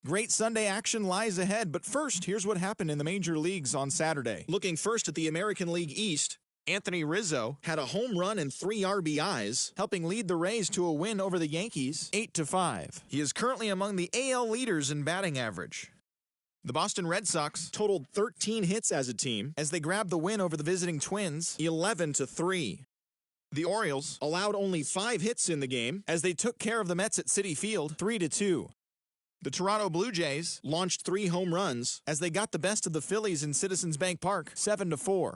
Great Sunday action lies ahead, but first, here's what happened in the major leagues on Saturday. Looking first at the American League East, Anthony Rizzo had a home run and 3 RBIs, helping lead the Rays to a win over the Yankees 8-5. He is currently among the AL leaders in batting average. The Boston Red Sox totaled 13 hits as a team as they grabbed the win over the visiting Twins 11-3. The Orioles allowed only 5 hits in the game as they took care of the Mets at Citi Field 3-2. The Toronto Blue Jays launched 3 home runs as they got the best of the Phillies in Citizens Bank Park 7-4.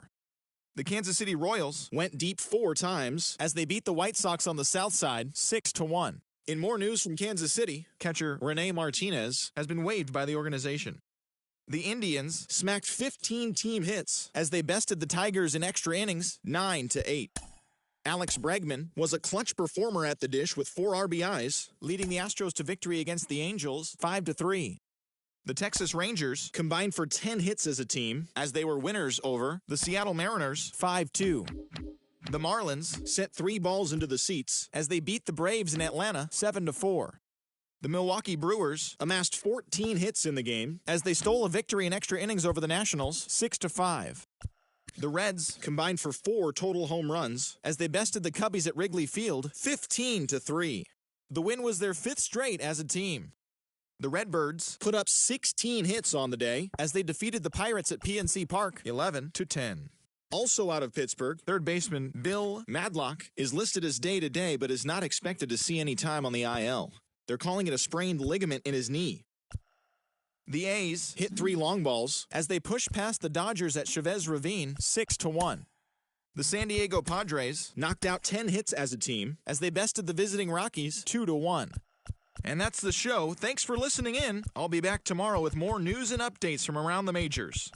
The Kansas City Royals went deep 4 times as they beat the White Sox on the south side 6-1. In more news from Kansas City, catcher Rene Martinez has been waived by the organization. The Indians smacked 15 team hits as they bested the Tigers in extra innings 9-8. Alex Bregman was a clutch performer at the dish with 4 RBIs, leading the Astros to victory against the Angels 5-3. The Texas Rangers combined for 10 hits as a team as they were winners over the Seattle Mariners 5-2. The Marlins sent 3 balls into the seats as they beat the Braves in Atlanta 7-4. The Milwaukee Brewers amassed 14 hits in the game as they stole a victory in extra innings over the Nationals 6-5. The Reds combined for 4 total home runs as they bested the Cubbies at Wrigley Field 15-3. The win was their 5th straight as a team. The Redbirds put up 16 hits on the day as they defeated the Pirates at PNC Park 11-10. Also out of Pittsburgh, third baseman Bill Madlock is listed as day-to-day but is not expected to see any time on the IL. They're calling it a sprained ligament in his knee. The A's hit 3 long balls as they pushed past the Dodgers at Chavez Ravine 6-1. The San Diego Padres knocked out 10 hits as a team as they bested the visiting Rockies 2-1. And that's the show. Thanks for listening in. I'll be back tomorrow with more news and updates from around the majors.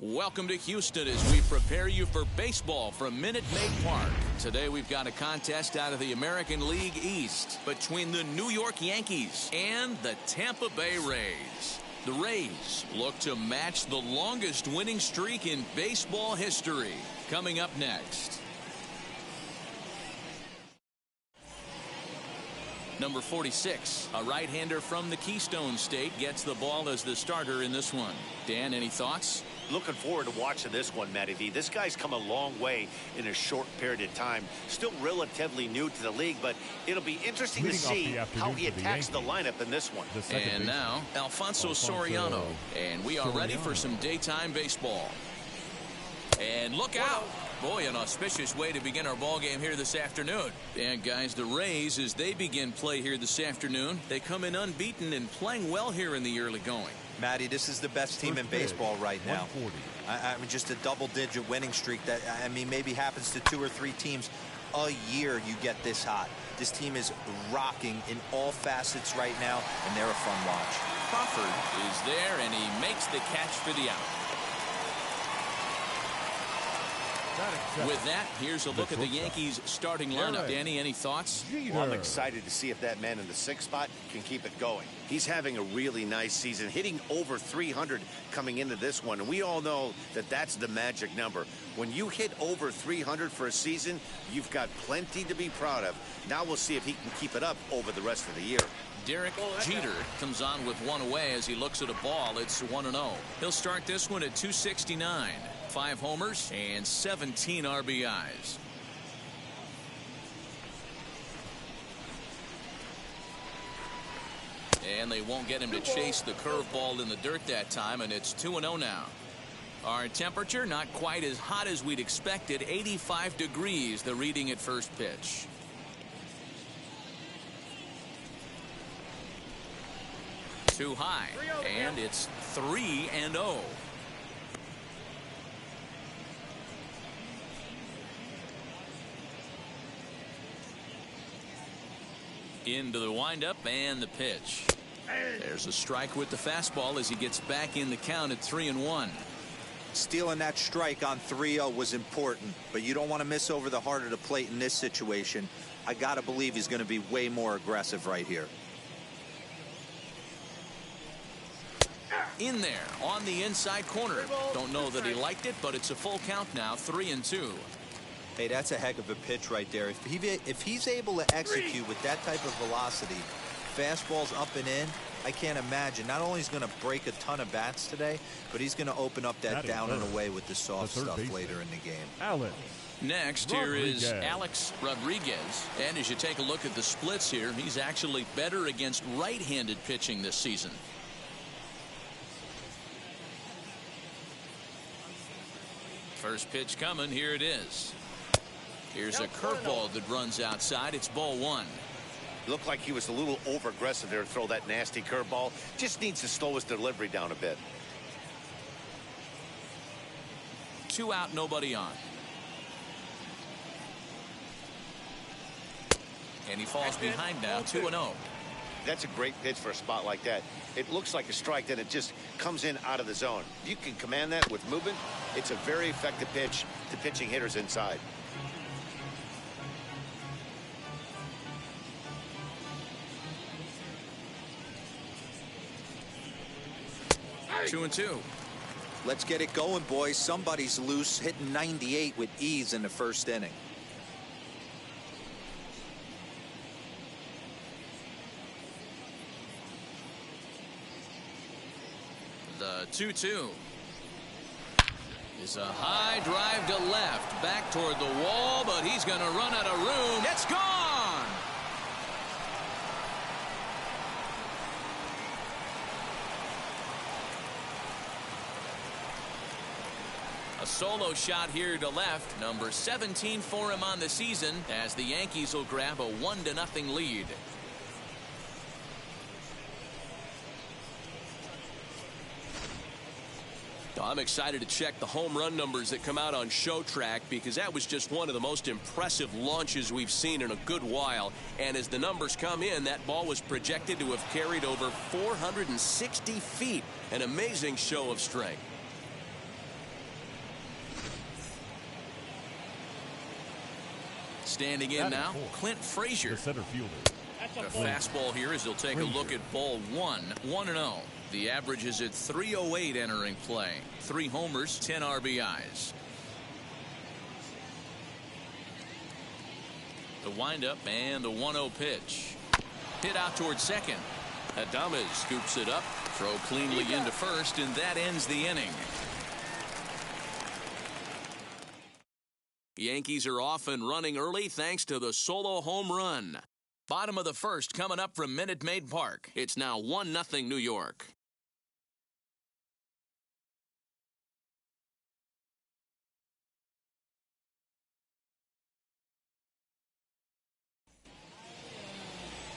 Welcome to Houston as we prepare you for baseball from Minute Maid Park. Today we've got a contest out of the American League East between the New York Yankees and the Tampa Bay Rays. The Rays look to match the longest winning streak in baseball history. Coming up next. Number 46, a right-hander from the Keystone State, gets the ball as the starter in this one. Dan, any thoughts? Looking forward to watching this one, Matty V. This guy's come a long way in a short period of time. Still relatively new to the league, but it'll be interesting to see how he attacks the lineup in this one. And now, Alfonso Soriano. And we are ready for some daytime baseball. And look out. Boy, an auspicious way to begin our ball game here this afternoon. And guys, the Rays, as they begin play here this afternoon, they come in unbeaten and playing well here in the early going. Matty, this is the best team in baseball right now. I mean, just a double-digit winning streak that, I mean, maybe happens to 2 or 3 teams a year you get this hot. This team is rocking in all facets right now, and they're a fun watch. Crawford is there, and he makes the catch for the out. With that, here's a look at the Yankees starting lineup. Danny, any thoughts? Well, I'm excited to see if that man in the 6th spot can keep it going. He's having a really nice season, hitting over 300 coming into this one. And we all know that that's the magic number. When you hit over 300 for a season, you've got plenty to be proud of. Now we'll see if he can keep it up over the rest of the year. Derek Jeter comes on with one away as he looks at a ball. It's 1-0. He'll start this one at 269. 5 homers and 17 RBIs. And they won't get him to chase the curveball in the dirt that time, and it's 2-0 now. Our temperature not quite as hot as we'd expected. 85 degrees, the reading at first pitch. Too high, and it's 3-0. Into the windup and the pitch. There's a strike with the fastball as he gets back in the count at 3-1. Stealing that strike on 3-0 was important, but you don't want to miss over the heart of the plate in this situation. I got to believe he's going to be way more aggressive right here. In there on the inside corner. Don't know that he liked it, but it's a full count now, 3-2. Hey, that's a heck of a pitch right there. If he's able to execute with that type of velocity, fastballs up and in, I can't imagine. Not only is he going to break a ton of bats today, but he's going to open up that down and away with the soft stuff later in the game. Next, here is Alex Rodriguez. And as you take a look at the splits here, he's actually better against right-handed pitching this season. First pitch coming. Here it is. Here's a curveball that runs outside. It's ball one. Looked like he was a little over aggressive there to throw that nasty curveball. Just needs to slow his delivery down a bit. 2 out, nobody on. And he falls behind now, 2-0. That's a great pitch for a spot like that. It looks like a strike, then it just comes in out of the zone. If you can command that with movement, it's a very effective pitch to pitching hitters inside. 2-2. Let's get it going, boys. Somebody's loose, hitting 98 with ease in the first inning. The 2-2 is a high drive to left, back toward the wall, but he's going to run out of room. It's gone. A solo shot here to left, number 17 for him on the season, as the Yankees will grab a 1-0 lead. I'm excited to check the home run numbers that come out on Show Track, because that was just one of the most impressive launches we've seen in a good while. And as the numbers come in, that ball was projected to have carried over 460 feet. An amazing show of strength. Standing in now, Clint Frazier. The center fielder. A fastball here as he'll take a look at ball one. 1-0. The average is at 308 entering play. 3 homers, 10 RBIs. The windup and the 1-0 pitch. Hit out towards second. Adames scoops it up. Throw cleanly into first, and that ends the inning. Yankees are off and running early thanks to the solo home run. Bottom of the first coming up from Minute Maid Park. It's now 1-0 New York.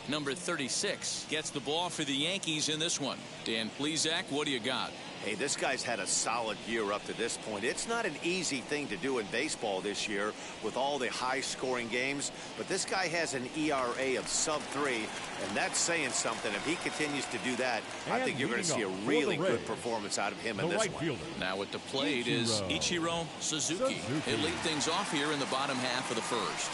Number 36 gets the ball for the Yankees in this one. Dan Plesac, what do you got? Hey, this guy's had a solid year up to this point. It's not an easy thing to do in baseball this year with all the high-scoring games, but this guy has an ERA of sub-3, and that's saying something. If he continues to do that, I think you're going to see a really good performance out of him in this one. Now at the plate is Ichiro Suzuki. He'll lead things off here in the bottom half of the first,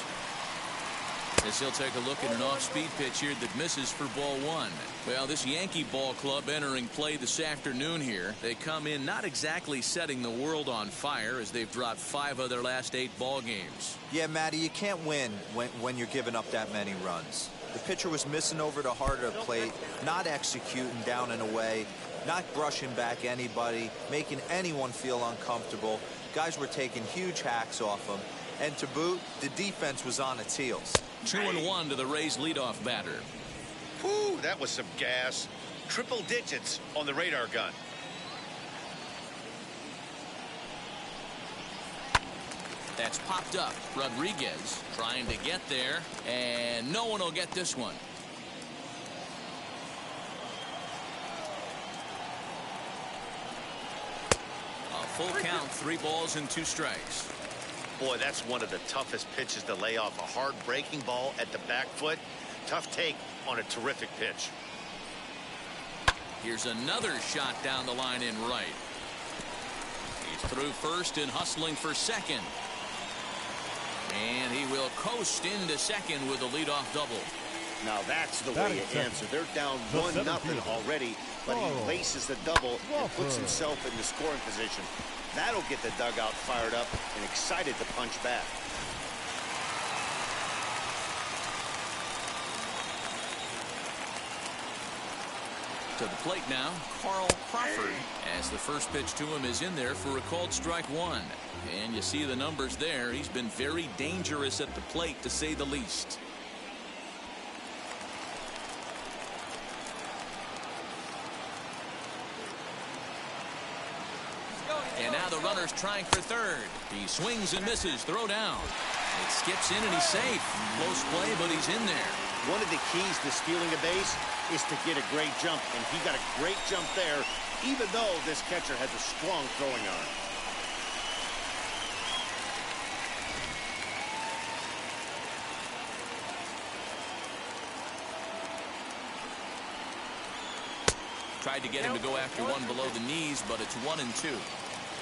as he'll take a look at an off-speed pitch here that misses for ball one. Well, this Yankee ball club entering play this afternoon here. They come in not exactly setting the world on fire, as they've dropped 5 of their last 8 ball games. Yeah, Matty, you can't win when you're giving up that many runs. The pitcher was missing over the heart of the plate, not executing down and away, not brushing back anybody, making anyone feel uncomfortable. Guys were taking huge hacks off him. And to boot, the defense was on its heels. 2-1 to the Rays leadoff batter. Whew, that was some gas. Triple digits on the radar gun. That's popped up. Rodriguez trying to get there, and no one will get this one. full count, 3 balls and 2 strikes. Boy, that's one of the toughest pitches to lay off. A hard breaking ball at the back foot. Tough take on a terrific pitch. Here's another shot down the line in right. He's through first and hustling for second. And he will coast into second with a leadoff double. Now that's the way you answer. They're down 1-0 already, but he laces the double and puts himself in the scoring position. That'll get the dugout fired up and excited to punch back. To the plate now, Carl Crawford, as the first pitch to him is in there for a called strike 1. And you see the numbers there. He's been very dangerous at the plate, to say the least. And now the runner's trying for third. He swings and misses. Throw down. It skips in and he's safe. Close play, but he's in there. One of the keys to stealing a base is to get a great jump, and he got a great jump there, even though this catcher has a strong throwing arm. Tried to get him to go after one below the knees, but it's 1-2.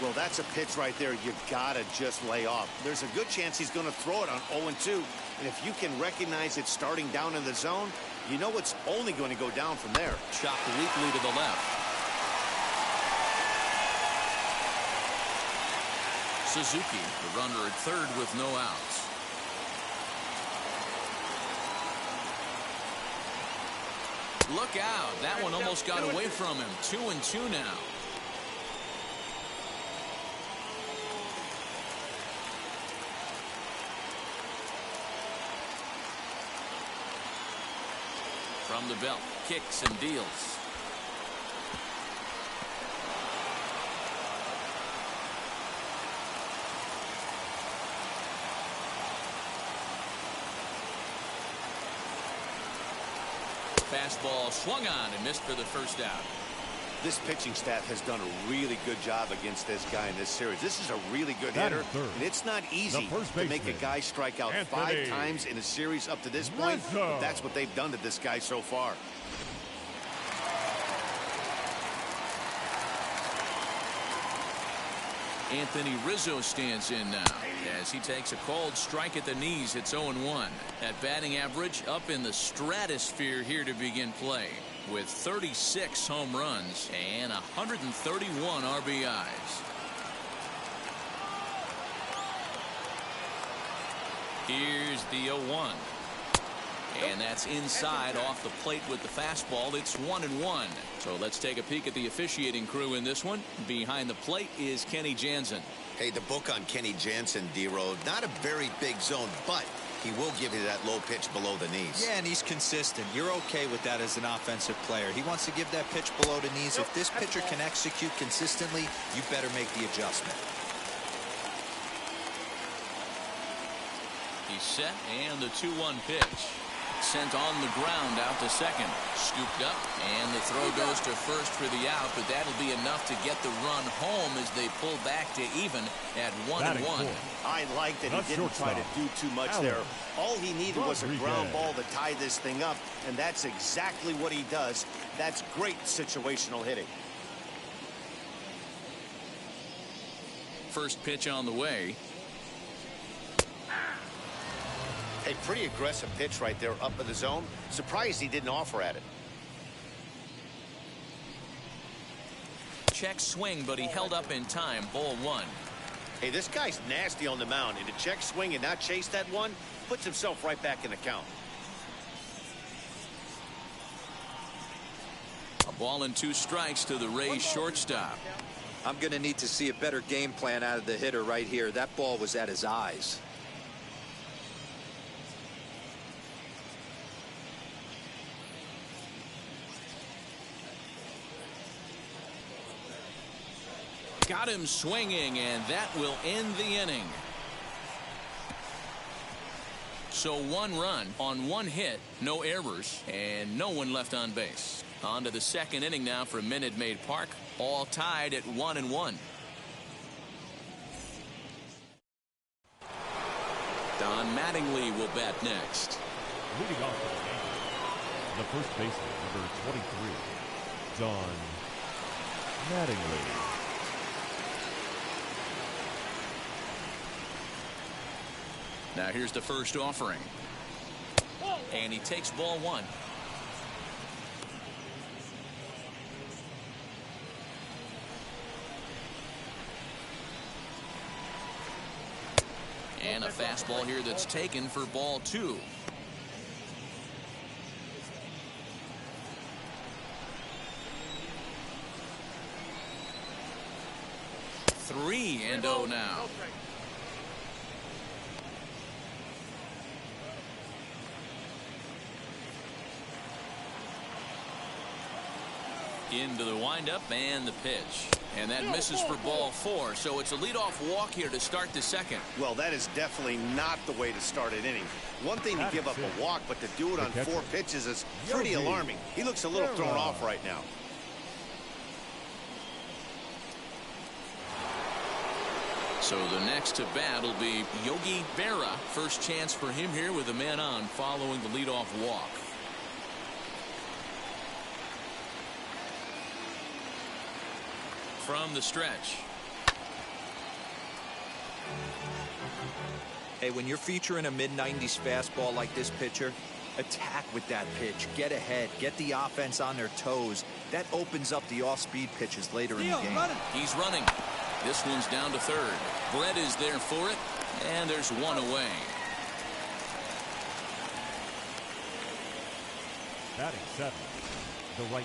Well, that's a pitch right there you've got to just lay off. There's a good chance he's going to throw it on 0-2. And if you can recognize it starting down in the zone, you know it's only going to go down from there. Chopped weakly to the left. Suzuki, the runner at third with no outs. Look out. That one almost got away from him. 2-2 now. From the belt, kicks and deals. Fastball swung on and missed for the first out. This pitching staff has done a really good job against this guy in this series. This is a really good hitter, and it's not easy to make a guy strike out 5 times in a series up to this point, but that's what they've done to this guy so far. Anthony Rizzo stands in now as he takes a called strike at the knees. It's 0-1. That batting average up in the stratosphere here to begin play, with 36 home runs and 131 RBIs. Here's the 0-1. And that's inside off the plate with the fastball. It's 1-1. So let's take a peek at the officiating crew in this one. Behind the plate is Kenny Jansen. Hey, the book on Kenny Jansen, D-Road, not a very big zone, but he will give you that low pitch below the knees. Yeah, and he's consistent. You're okay with that as an offensive player. He wants to give that pitch below the knees. If this pitcher can execute consistently, you better make the adjustment. He's set, and the 2-1 pitch. Sent on the ground out to second. Scooped up, and the throw goes to first for the out, but that'll be enough to get the run home as they pull back to even at 1-1. I like that he didn't try to do too much there. All he needed was a ground ball to tie this thing up, and that's exactly what he does. That's great situational hitting. First pitch on the way. A pretty aggressive pitch right there up in the zone. Surprised he didn't offer at it. Check swing, but he held up in time. Ball 1. Hey, this guy's nasty on the mound, and to check swing and not chase that one puts himself right back in the count. A ball and 2 strikes to the Rays shortstop. I'm going to need to see a better game plan out of the hitter right here. That ball was at his eyes. Got him swinging, and that will end the inning. So 1 run on 1 hit, no errors, and no one left on base. On to the second inning now from Minute Maid Park, all tied at 1-1. Don Mattingly will bat next. Leading off for the Yankees, the first baseman, number 23, Don Mattingly. Now here's the first offering. And he takes ball one. And a fastball here that's taken for ball two. Three and oh now. Into the windup and the pitch. And that misses for ball four. So it's a leadoff walk here to start the second. Well, that is definitely not the way to start an inning. One thing to give up a walk, but to do it on 4 pitches is pretty alarming. He looks a little thrown off right now. So the next to bat will be Yogi Berra. First chance for him here with a man on following the leadoff walk. From the stretch. Hey, when you're featuring a mid-90s fastball like this pitcher, attack with that pitch. Get ahead. Get the offense on their toes. That opens up the off-speed pitches later in the game. He's running. This one's down to third. Brett is there for it, and there's one away. Batting 7.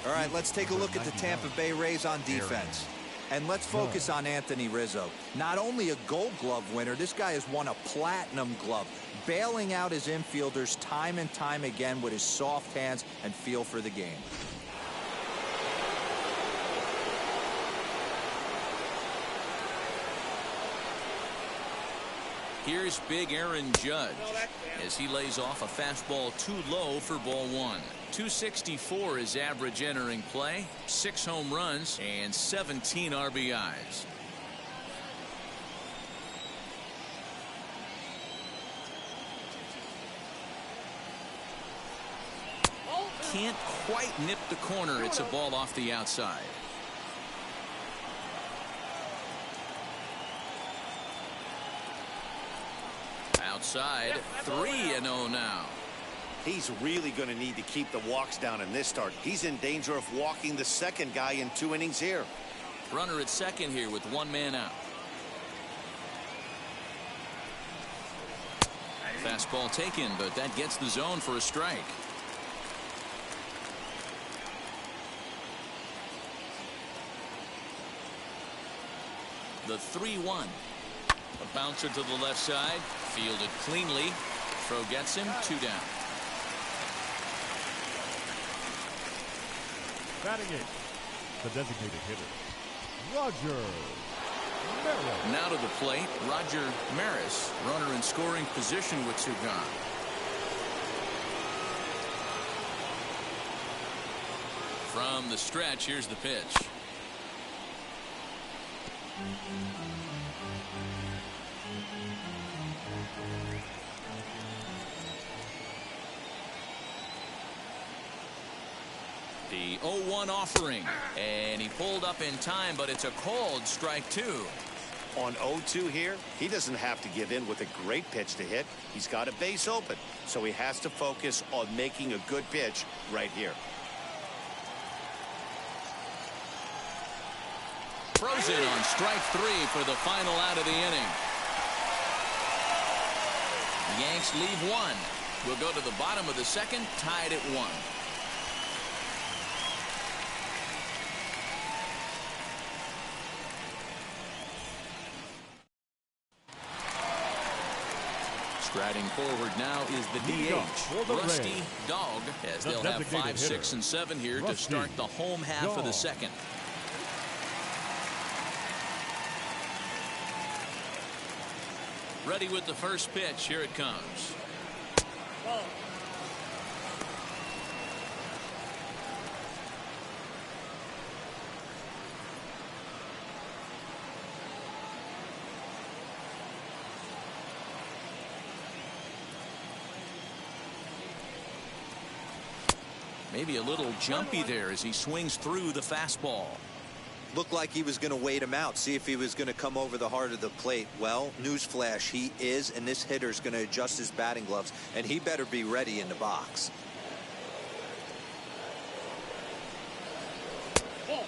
All right, let's take a look at the Tampa Bay Rays on defense. And let's focus on Anthony Rizzo. Not only a Gold Glove winner, this guy has won a Platinum Glove, bailing out his infielders time and time again with his soft hands and feel for the game. Here's big Aaron Judge as he lays off a fastball too low for ball one. 264 is average entering play, 6 home runs and 17 RBIs. Can't quite nip the corner. It's a ball off the outside. Outside, 3-0 now. He's really going to need to keep the walks down in this start. He's in danger of walking the second guy in 2 innings here. Runner at second here with 1 man out. Fastball taken, but that gets the zone for a strike. The 3-1. A bouncer to the left side, fielded cleanly. Throw gets him, 2 down. Batting 8, the designated hitter, Roger Maris. Now to the plate, Roger Maris, runner in scoring position with 2 gone. From the stretch, here's the pitch. The 0-1 offering, and he pulled up in time, but it's a called strike 2. On 0-2 here, he doesn't have to give in with a great pitch to hit. He's got a base open, so he has to focus on making a good pitch right here. Throws in on strike 3 for the final out of the inning. The Yanks leave 1. We'll go to the bottom of the second, tied at 1. Striding forward now is the DH, Rusty Dog, as they'll have 5, 6, and 7 here to start the home half of the second. Ready with the first pitch. Here it comes. Maybe a little jumpy there as he swings through the fastball. Looked like he was going to wait him out, see if he was going to come over the heart of the plate. Well, newsflash, he is, and this hitter's going to adjust his batting gloves, and he better be ready in the box.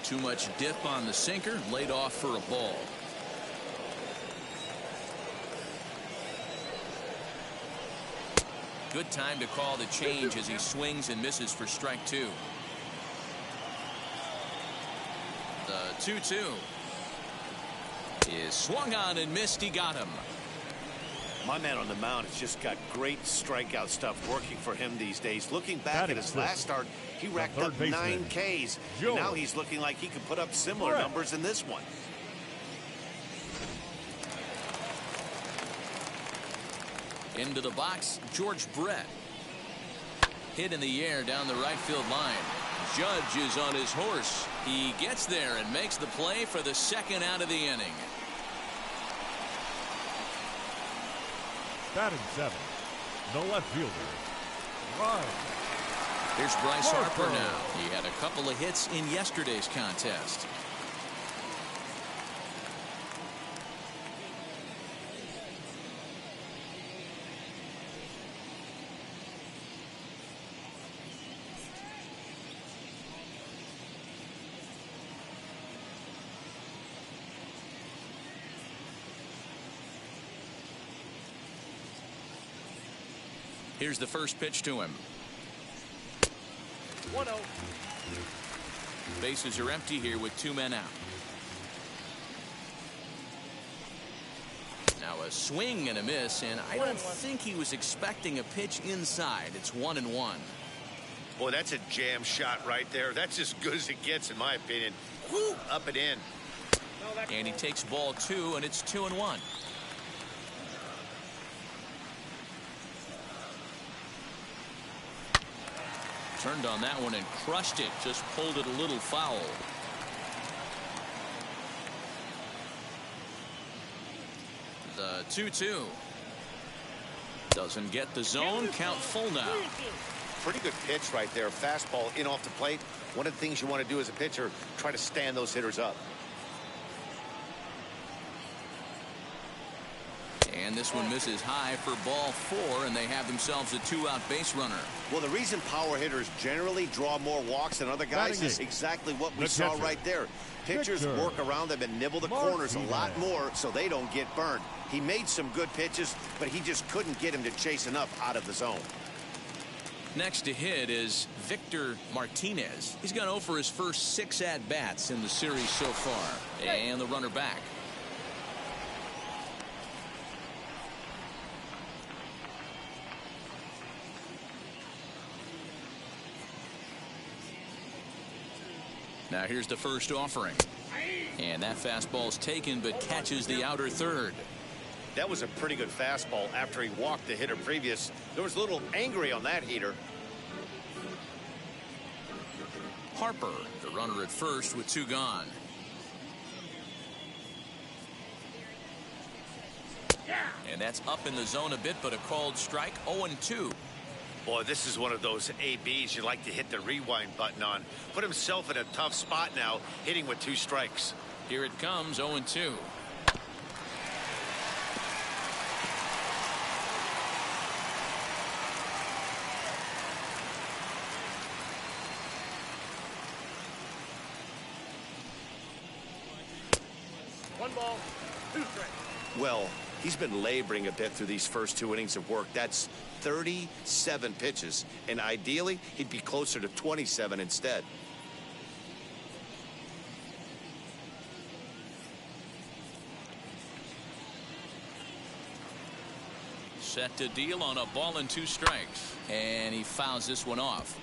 Too much dip on the sinker, laid off for a ball. Good time to call the change as he swings and misses for strike 2. The 2-2 is swung on and missed. He got him. My man on the mound has just got great strikeout stuff working for him these days. Looking back at his last start, he racked up 9 Ks. Now he's looking like he could put up similar numbers in this one. Into the box, George Brett. Hit in the air down the right field line. Judge is on his horse. He gets there and makes the play for the second out of the inning. Batting 7, the left fielder, Bryce. Here's Bryce Harper now. He had a couple of hits in yesterday's contest. Here's the first pitch to him. 1-0. Bases are empty here with 2 men out. Now a swing and a miss, and I don't think he was expecting a pitch inside. It's 1-1. Boy, that's a jam shot right there. That's as good as it gets, in my opinion. Woo, up and in. And he takes ball 2, and it's 2-1. Turned on that one and crushed it. Just pulled it a little foul. The 2-2. Doesn't get the zone. Count full now. Pretty good pitch right there. Fastball in off the plate. One of the things you want to do as a pitcher, try to stand those hitters up. And this one misses high for ball 4, and they have themselves a 2-out base runner. Well, the reason power hitters generally draw more walks than other guys is exactly what we saw right there. Pitchers work around them and nibble the corners a lot more so they don't get burned. He made some good pitches, but he just couldn't get him to chase enough out of the zone. Next to hit is Victor Martinez. He's gone 0 for his first 6 at-bats in the series so far. And the runner back. Now here's the first offering. And that fastball's taken but catches the outer third. That was a pretty good fastball after he walked the hitter previous. There was a little angry on that heater. Harper, the runner at first with 2 gone. And that's up in the zone a bit, but a called strike. 0-2. Boy, this is one of those ABs you like to hit the rewind button on. Put himself in a tough spot now, hitting with 2 strikes. Here it comes, 0-2. Well, he's been laboring a bit through these first 2 innings of work. That's 37 pitches, and ideally he'd be closer to 27 instead. Set to deal on a ball and 2 strikes, and he fouls this one off.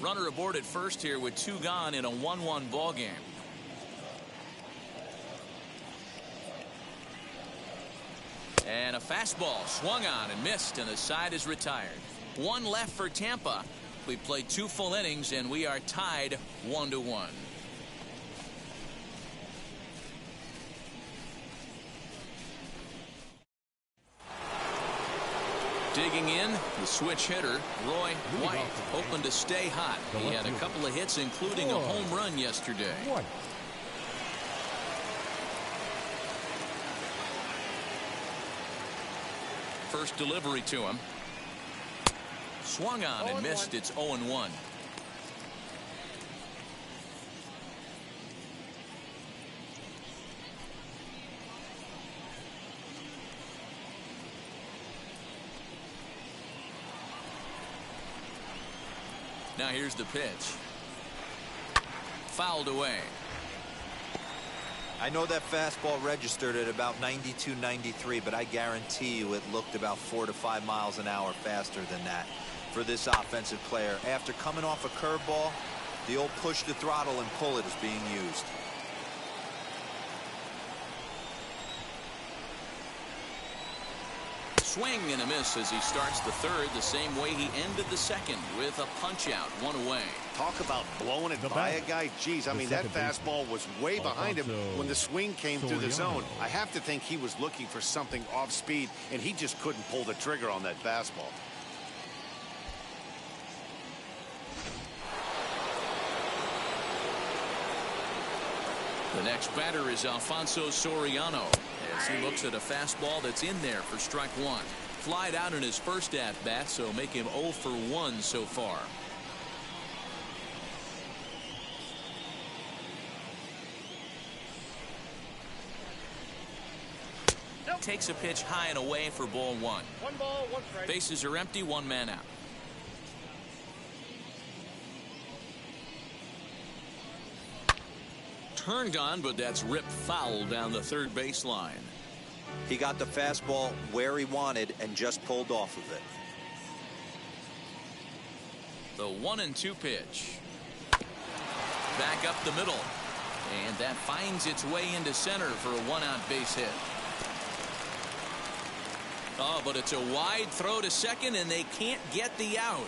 Runner aboard at first here with 2 gone in a 1-1 ball game. And a fastball swung on and missed, and the side is retired. 1 left for Tampa. We played 2 full innings, and we are tied 1-1. Digging in, the switch hitter, Roy White, hoping to stay hot. He had a couple of hits, including a home run yesterday. First delivery to him. Swung on and missed. It's 0-1. Now here's the pitch. Fouled away. I know that fastball registered at about 92, 93, but I guarantee you it looked about 4 to 5 miles an hour faster than that for this offensive player. After coming off a curveball, the old push the throttle and pull it is being used. Swing and a miss as he starts the third the same way he ended the second with a punch out, 1 away. Talk about blowing it by a guy. Geez, I mean, that fastball was way behind him when the swing came through the zone. I have to think he was looking for something off speed, and he just couldn't pull the trigger on that fastball. The next batter is Alfonso Soriano as he looks at a fastball that's in there for strike 1. Flied out in his first at-bat, so make him 0 for 1 so far. Takes a pitch high and away for ball 1. 1 ball, 1 strike. Bases are empty, 1 man out. Turned on, but that's ripped foul down the third baseline. He got the fastball where he wanted and just pulled off of it. The 1-2 pitch. Back up the middle. And that finds its way into center for a 1-out base hit. Oh, but it's a wide throw to second, and they can't get the out.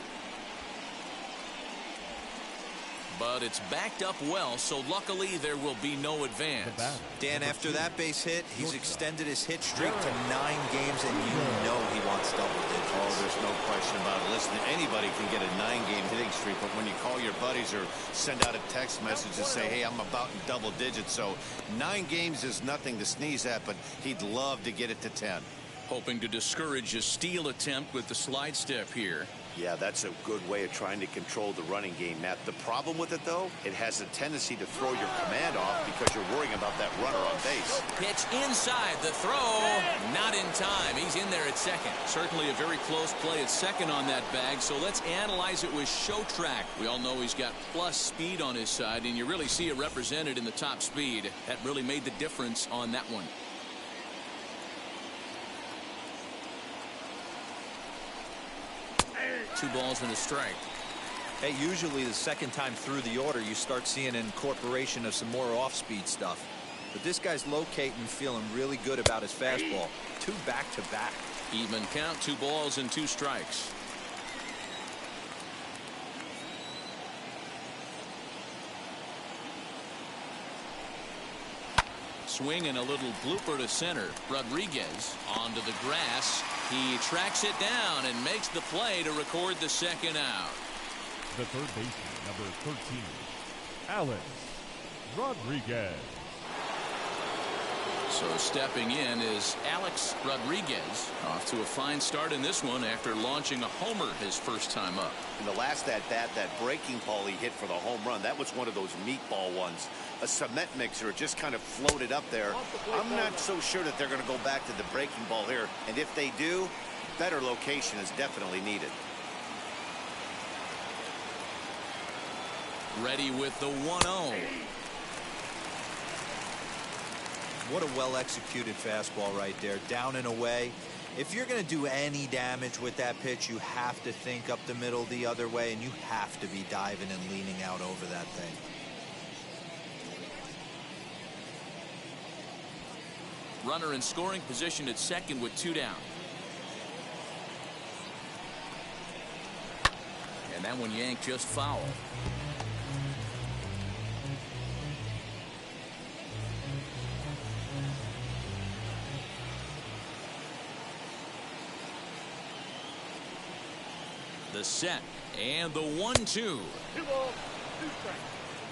But it's backed up well, so luckily there will be no advance. Dan, after that base hit, he's extended his hit streak to 9 games, and you know he wants double digits. Oh, there's no question about it. Listen, anybody can get a 9-game hitting streak, but when you call your buddies or send out a text message and say, hey, I'm about in double digits, so 9 games is nothing to sneeze at, but he'd love to get it to 10. Hoping to discourage a steal attempt with the slide step here. Yeah, that's a good way of trying to control the running game, Matt. The problem with it, though, it has a tendency to throw your command off because you're worrying about that runner on base. Pitch inside, the throw, not in time. He's in there at second. Certainly a very close play at second on that bag, so let's analyze it with show track. We all know he's got plus speed on his side, and you really see it represented in the top speed. That really made the difference on that one. Two balls and a strike. Hey, usually the second time through the order you start seeing an incorporation of some more off-speed stuff. But this guy's locating, feeling really good about his fastball. 2 back-to-back. Even count, 2 balls and 2 strikes. Swing and a little blooper to center. Rodriguez onto the grass. He tracks it down and makes the play to record the second out. The third baseman, number 13, Alex Rodriguez. So stepping in is Alex Rodriguez, off to a fine start in this one after launching a homer his first time up. In the last at-bat, that breaking ball he hit for the home run, that was one of those meatball ones. A cement mixer just kind of floated up there. I'm not so sure that they're going to go back to the breaking ball here. And if they do, better location is definitely needed. Ready with the 1-0. What a well-executed fastball right there. Down and away. If you're going to do any damage with that pitch, you have to think up the middle the other way, and you have to be diving and leaning out over that thing. Runner in scoring position at second with 2 down. And that one yanked just foul. The set and the 1-2.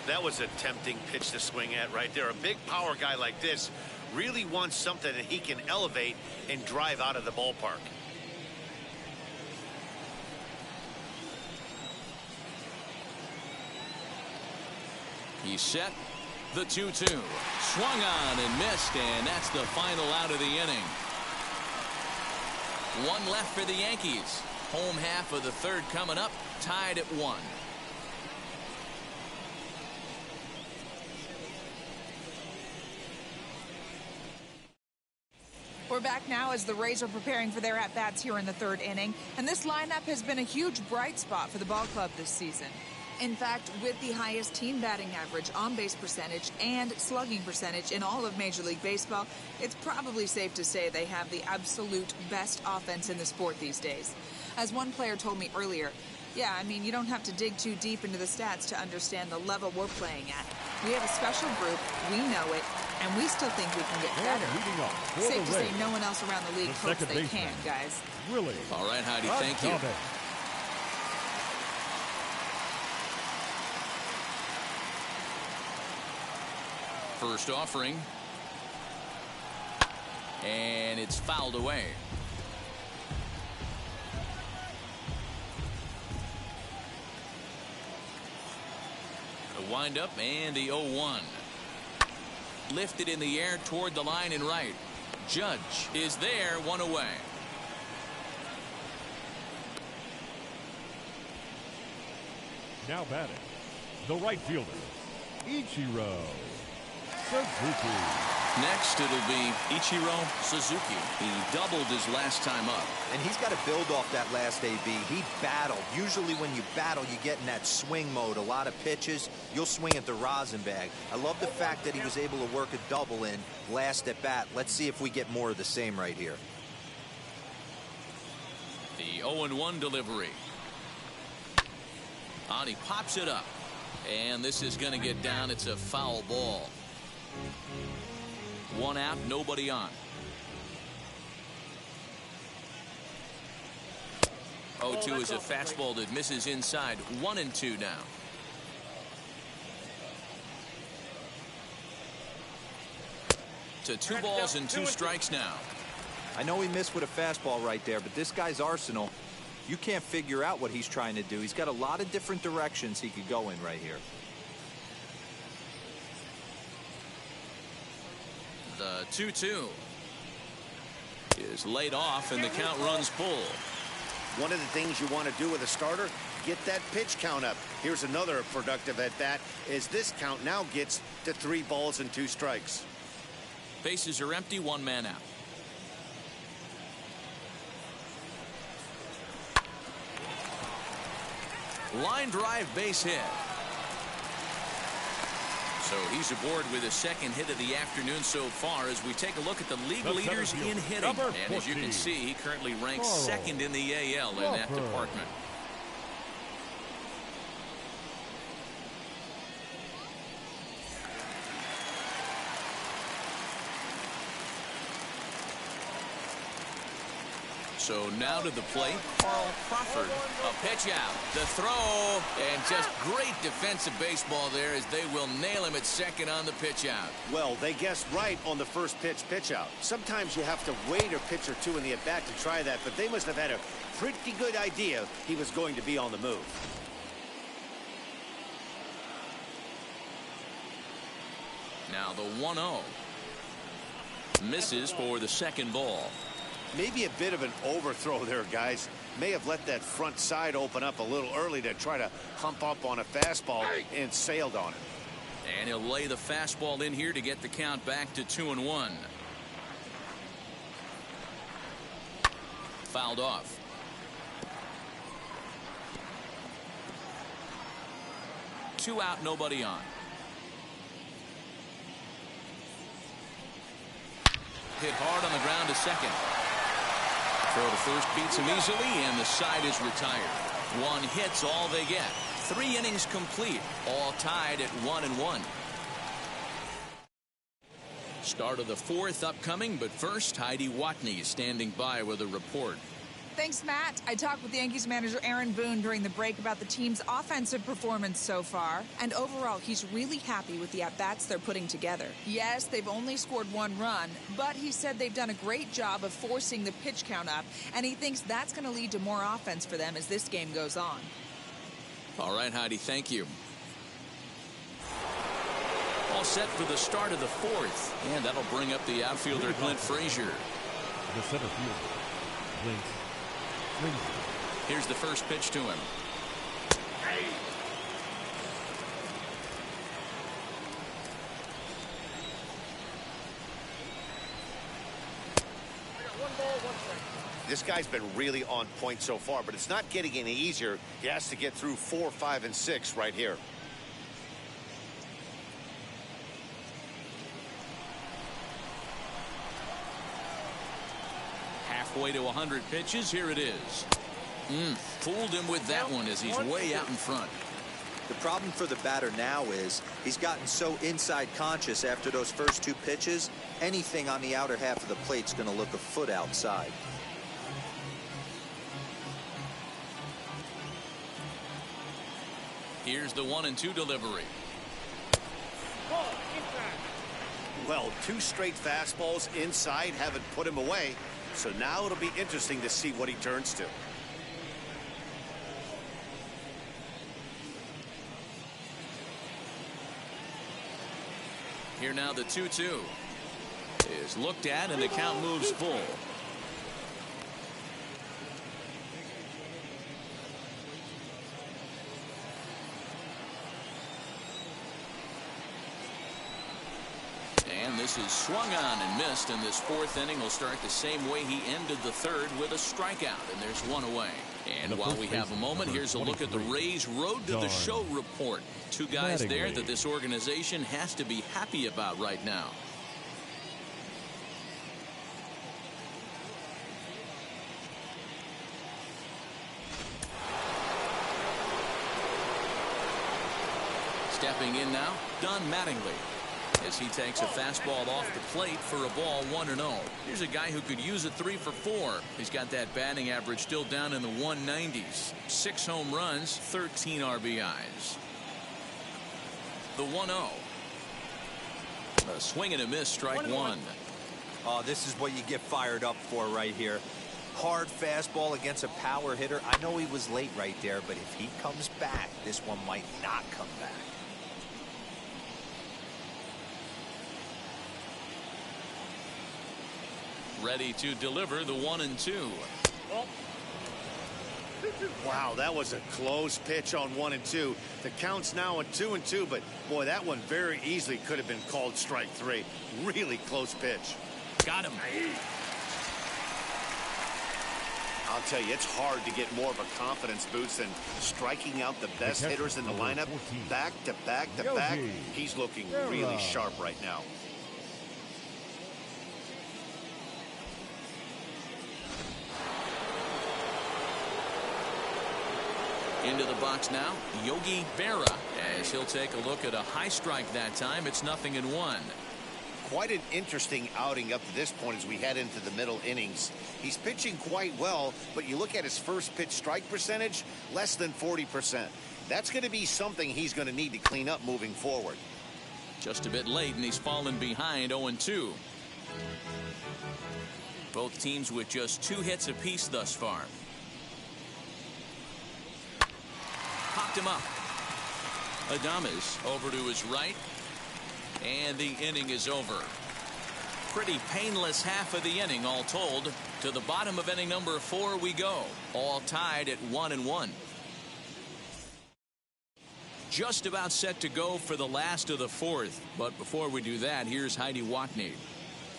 That was a tempting pitch to swing at right there. A big power guy like this really wants something that he can elevate and drive out of the ballpark. He's set. The 2-2. Swung on and missed, and that's the final out of the inning. One left for the Yankees. Home half of the third coming up, tied at 1. We're back now as the Rays are preparing for their at-bats here in the third inning, and this lineup has been a huge bright spot for the ball club this season. In fact, with the highest team batting average, on-base percentage, and slugging percentage in all of Major League Baseball, it's probably safe to say they have the absolute best offense in the sport these days. As one player told me earlier, yeah, I mean, you don't have to dig too deep into the stats to understand the level we're playing at. We have a special group, we know it, and we still think we can get better. Safe to say no one else around the league hopes they can, guys. Really? All right, Heidi, thank you. First offering. And it's fouled away. The windup and the 0-1. Lifted in the air toward the line and right. Judge is there, one away. Now batting, the right fielder, Ichiro Suzuki. Next, it'll be Ichiro Suzuki. He doubled his last time up. And he's got to build off that last AB. He battled. Usually when you battle, you get in that swing mode. A lot of pitches, you'll swing at the rosin bag. I love the fact that he was able to work a double in last at bat. Let's see if we get more of the same right here. The 0-1 delivery. On, he pops it up. And this is going to get down. It's a foul ball. One out, nobody on. 0-2 is a fastball that misses inside. 1-2 now. To 2 balls and 2 strikes now. I know he missed with a fastball right there, but this guy's arsenal, you can't figure out what he's trying to do. He's got a lot of different directions he could go in right here. The 2-2 is laid off and the count runs full. One of the things you want to do with a starter, get that pitch count up. Here's another productive at bat as this count now gets to 3 balls and 2 strikes. Bases are empty, 1 man out. Line drive, base hit. So he's aboard with his second hit of the afternoon so far as we take a look at the league leaders in hitting. And as you can see, he currently ranks second in the AL in that department. So now to the plate, Carl Crawford. A pitch out, the throw, and just great defensive baseball there as they will nail him at second on the pitch out. Well, they guessed right on the first pitch out. Sometimes you have to wait a pitch or two in the at-bat to try that, but they must have had a pretty good idea he was going to be on the move. Now the 1-0. Misses for the second ball. Maybe a bit of an overthrow there, guys. May have let that front side open up a little early to try to hump up on a fastball and sailed on it. And he'll lay the fastball in here to get the count back to 2-1. Fouled off. Two out, nobody on. Hit hard on the ground to second. Throw to first beats him easily, and the side is retired. 1 hit's all they get. 3 innings complete, all tied at 1-1. Start of the 4th upcoming, but first, Heidi Watney is standing by with a report. Thanks, Matt. I talked with Yankees manager Aaron Boone during the break about the team's offensive performance so far, and overall, he's really happy with the at-bats they're putting together. Yes, they've only scored 1 run, but he said they've done a great job of forcing the pitch count up, and he thinks that's going to lead to more offense for them as this game goes on. All right, Heidi, thank you. All set for the start of the 4th, and that'll bring up the outfielder Clint Frazier. The center fielder, Clint Frazier. Here's the first pitch to him. This guy's been really on point so far, but it's not getting any easier. He has to get through 4, 5, and 6 right here. Halfway to 100 pitches. Here it is. Fooled him with that one as he's way out in front. The problem for the batter now is he's gotten so inside conscious after those first 2 pitches. Anything on the outer half of the plate's going to look a foot outside. Here's the 1-2 delivery. Well, 2 straight fastballs inside haven't put him away. So now it'll be interesting to see what he turns to. Here now the 2-2 is looked at, and the count moves full. And this is swung on and missed, and this 4th inning will start the same way he ended the 3rd with a strikeout, and there's 1 away. And while we have a moment, here's a look at the Rays' Road to the Show report. 2 guys there that this organization has to be happy about right now. Stepping in now, Don Mattingly, as he takes a fastball off the plate for a ball 1-0. Here's a guy who could use a 3 for 4. He's got that batting average still down in the 190s. 6 home runs, 13 RBIs. The 1-0. A swing and a miss, strike 1. Oh, this is what you get fired up for right here. Hard fastball against a power hitter. I know he was late right there, but if he comes back, this one might not come back. Ready to deliver the 1-2. Wow, that was a close pitch on 1-2. The count's now at 2-2, but boy, that one very easily could have been called strike 3. Really close pitch. Got him. I'll tell you, it's hard to get more of a confidence boost than striking out the best hitters in the lineup. Back to back to back. He's looking really sharp right now. Into the box now, Yogi Berra, as he'll take a look at a high strike that time. It's 0-1. Quite an interesting outing up to this point as we head into the middle innings. He's pitching quite well, but you look at his first pitch strike percentage, less than 40%. That's going to be something he's going to need to clean up moving forward. Just a bit late, and he's fallen behind 0-2. Both teams with just 2 hits apiece thus far. Popped him up. Adames over to his right, and the inning is over. Pretty painless half of the inning all told. To the bottom of inning number 4 we go, all tied at 1-1. Just about set to go for the last of the 4th, but before we do that, here's Heidi Wackney.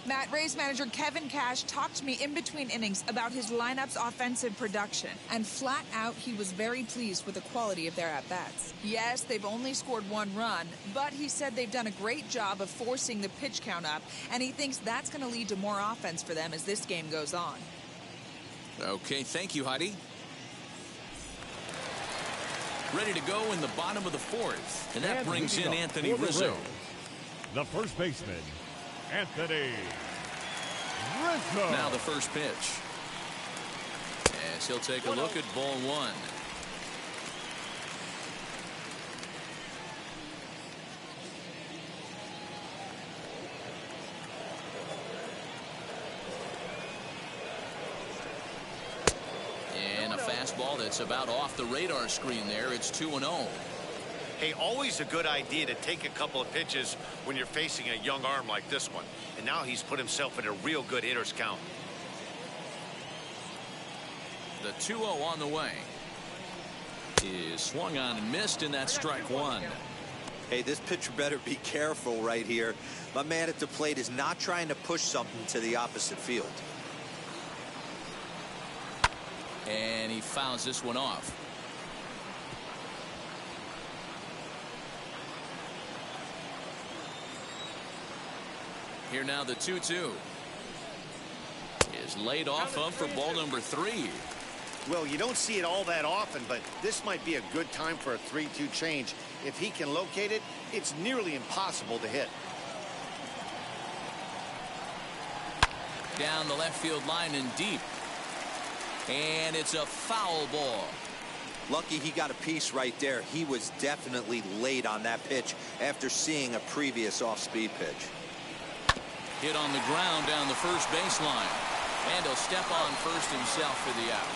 Matt, Rays manager Kevin Cash talked to me in between innings about his lineup's offensive production, and flat out he was very pleased with the quality of their at-bats. Yes, they've only scored 1 run, but he said they've done a great job of forcing the pitch count up, and he thinks that's going to lead to more offense for them as this game goes on. Okay, thank you, Heidi. Ready to go in the bottom of the 4th, and that brings in Anthony Rizzo. The first baseman, Anthony Rizzo. Now the first pitch. strikes. He'll take a look at ball one. And a fastball that's about off the radar screen there. It's 2-0. Hey, always a good idea to take a couple of pitches when you're facing a young arm like this one. And now he's put himself in a real good hitter's count. The 2-0 on the way. Is swung on and missed, and that's strike one. Hey, this pitcher better be careful right here. My man at the plate is not trying to push something to the opposite field. And he fouls this one off. Here now the 2-2 is laid off of for ball number 3. Well, you don't see it all that often, but this might be a good time for a 3-2 change. If he can locate it, it's nearly impossible to hit. Down the left field line and deep. And it's a foul ball. Lucky he got a piece right there. He was definitely late on that pitch after seeing a previous off-speed pitch. Hit on the ground down the first baseline. And he'll step on first himself for the out.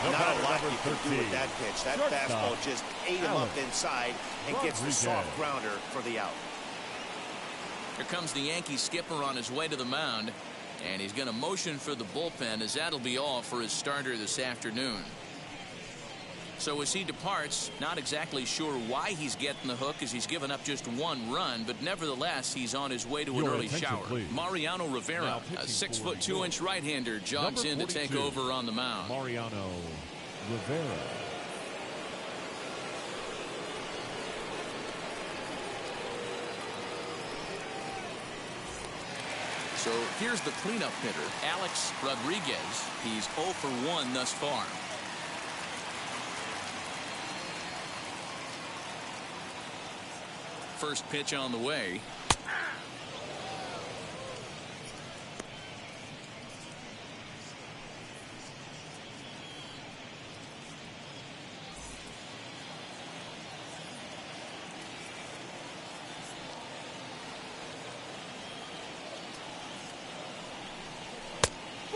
Not a lot you can do with that pitch. That fastball just ate him up inside and gets the soft grounder for the out. Here comes the Yankee skipper on his way to the mound. And he's going to motion for the bullpen, as that'll be all for his starter this afternoon. So as he departs, not exactly sure why he's getting the hook, as he's given up just one run, but nevertheless he's on his way to an early shower. Please. Mariano Rivera, a 6'2" right-hander, jogs in to take over on the mound. Mariano Rivera. So here's the cleanup hitter, Alex Rodriguez. He's 0 for 1 thus far. First pitch on the way.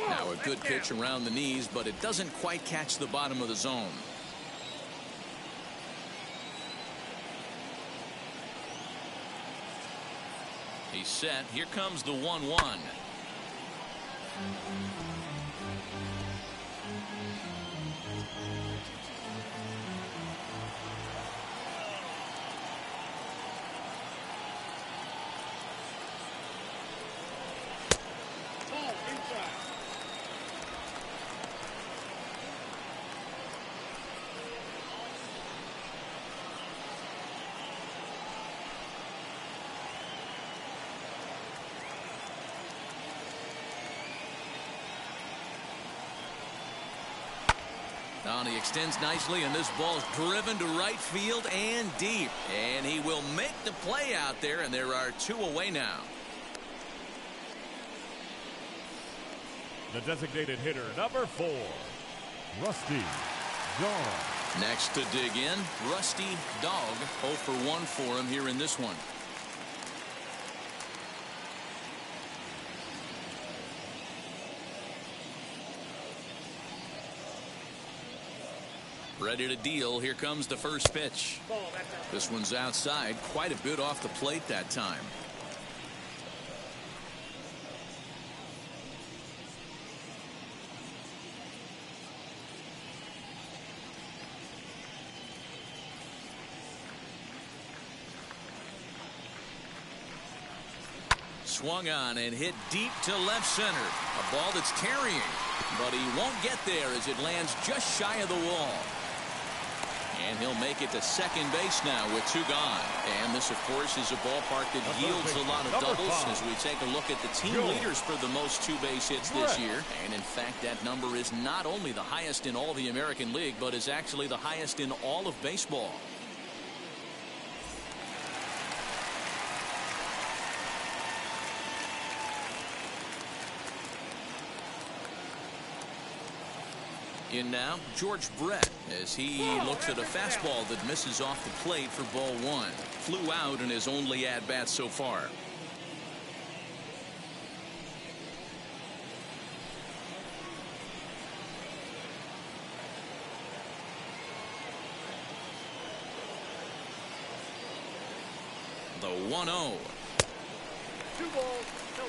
Now a good pitch around the knees, but it doesn't quite catch the bottom of the zone. He's set. Here comes the 1-1. He extends nicely, and this ball's driven to right field and deep. And he will make the play out there, and there are 2 away now. The designated hitter, number 4, Rusty Dog. Next to dig in, Rusty Dog. 0 for 1 for him here in this one. Ready to deal. Here comes the first pitch. This one's outside, quite a bit off the plate that time. Swung on and hit deep to left center. A ball that's carrying, but he won't get there as it lands just shy of the wall. And he'll make it to second base now with 2 gone. And this, of course, is a ballpark that yields a lot of doubles as we take a look at the team leaders for the most 2-base hits this year. And in fact, that number is not only the highest in all the American League, but is actually the highest in all of baseball. In now, George Brett, as he looks at a fastball that misses off the plate for ball one. Flew out in his only at-bat so far. The 1-0.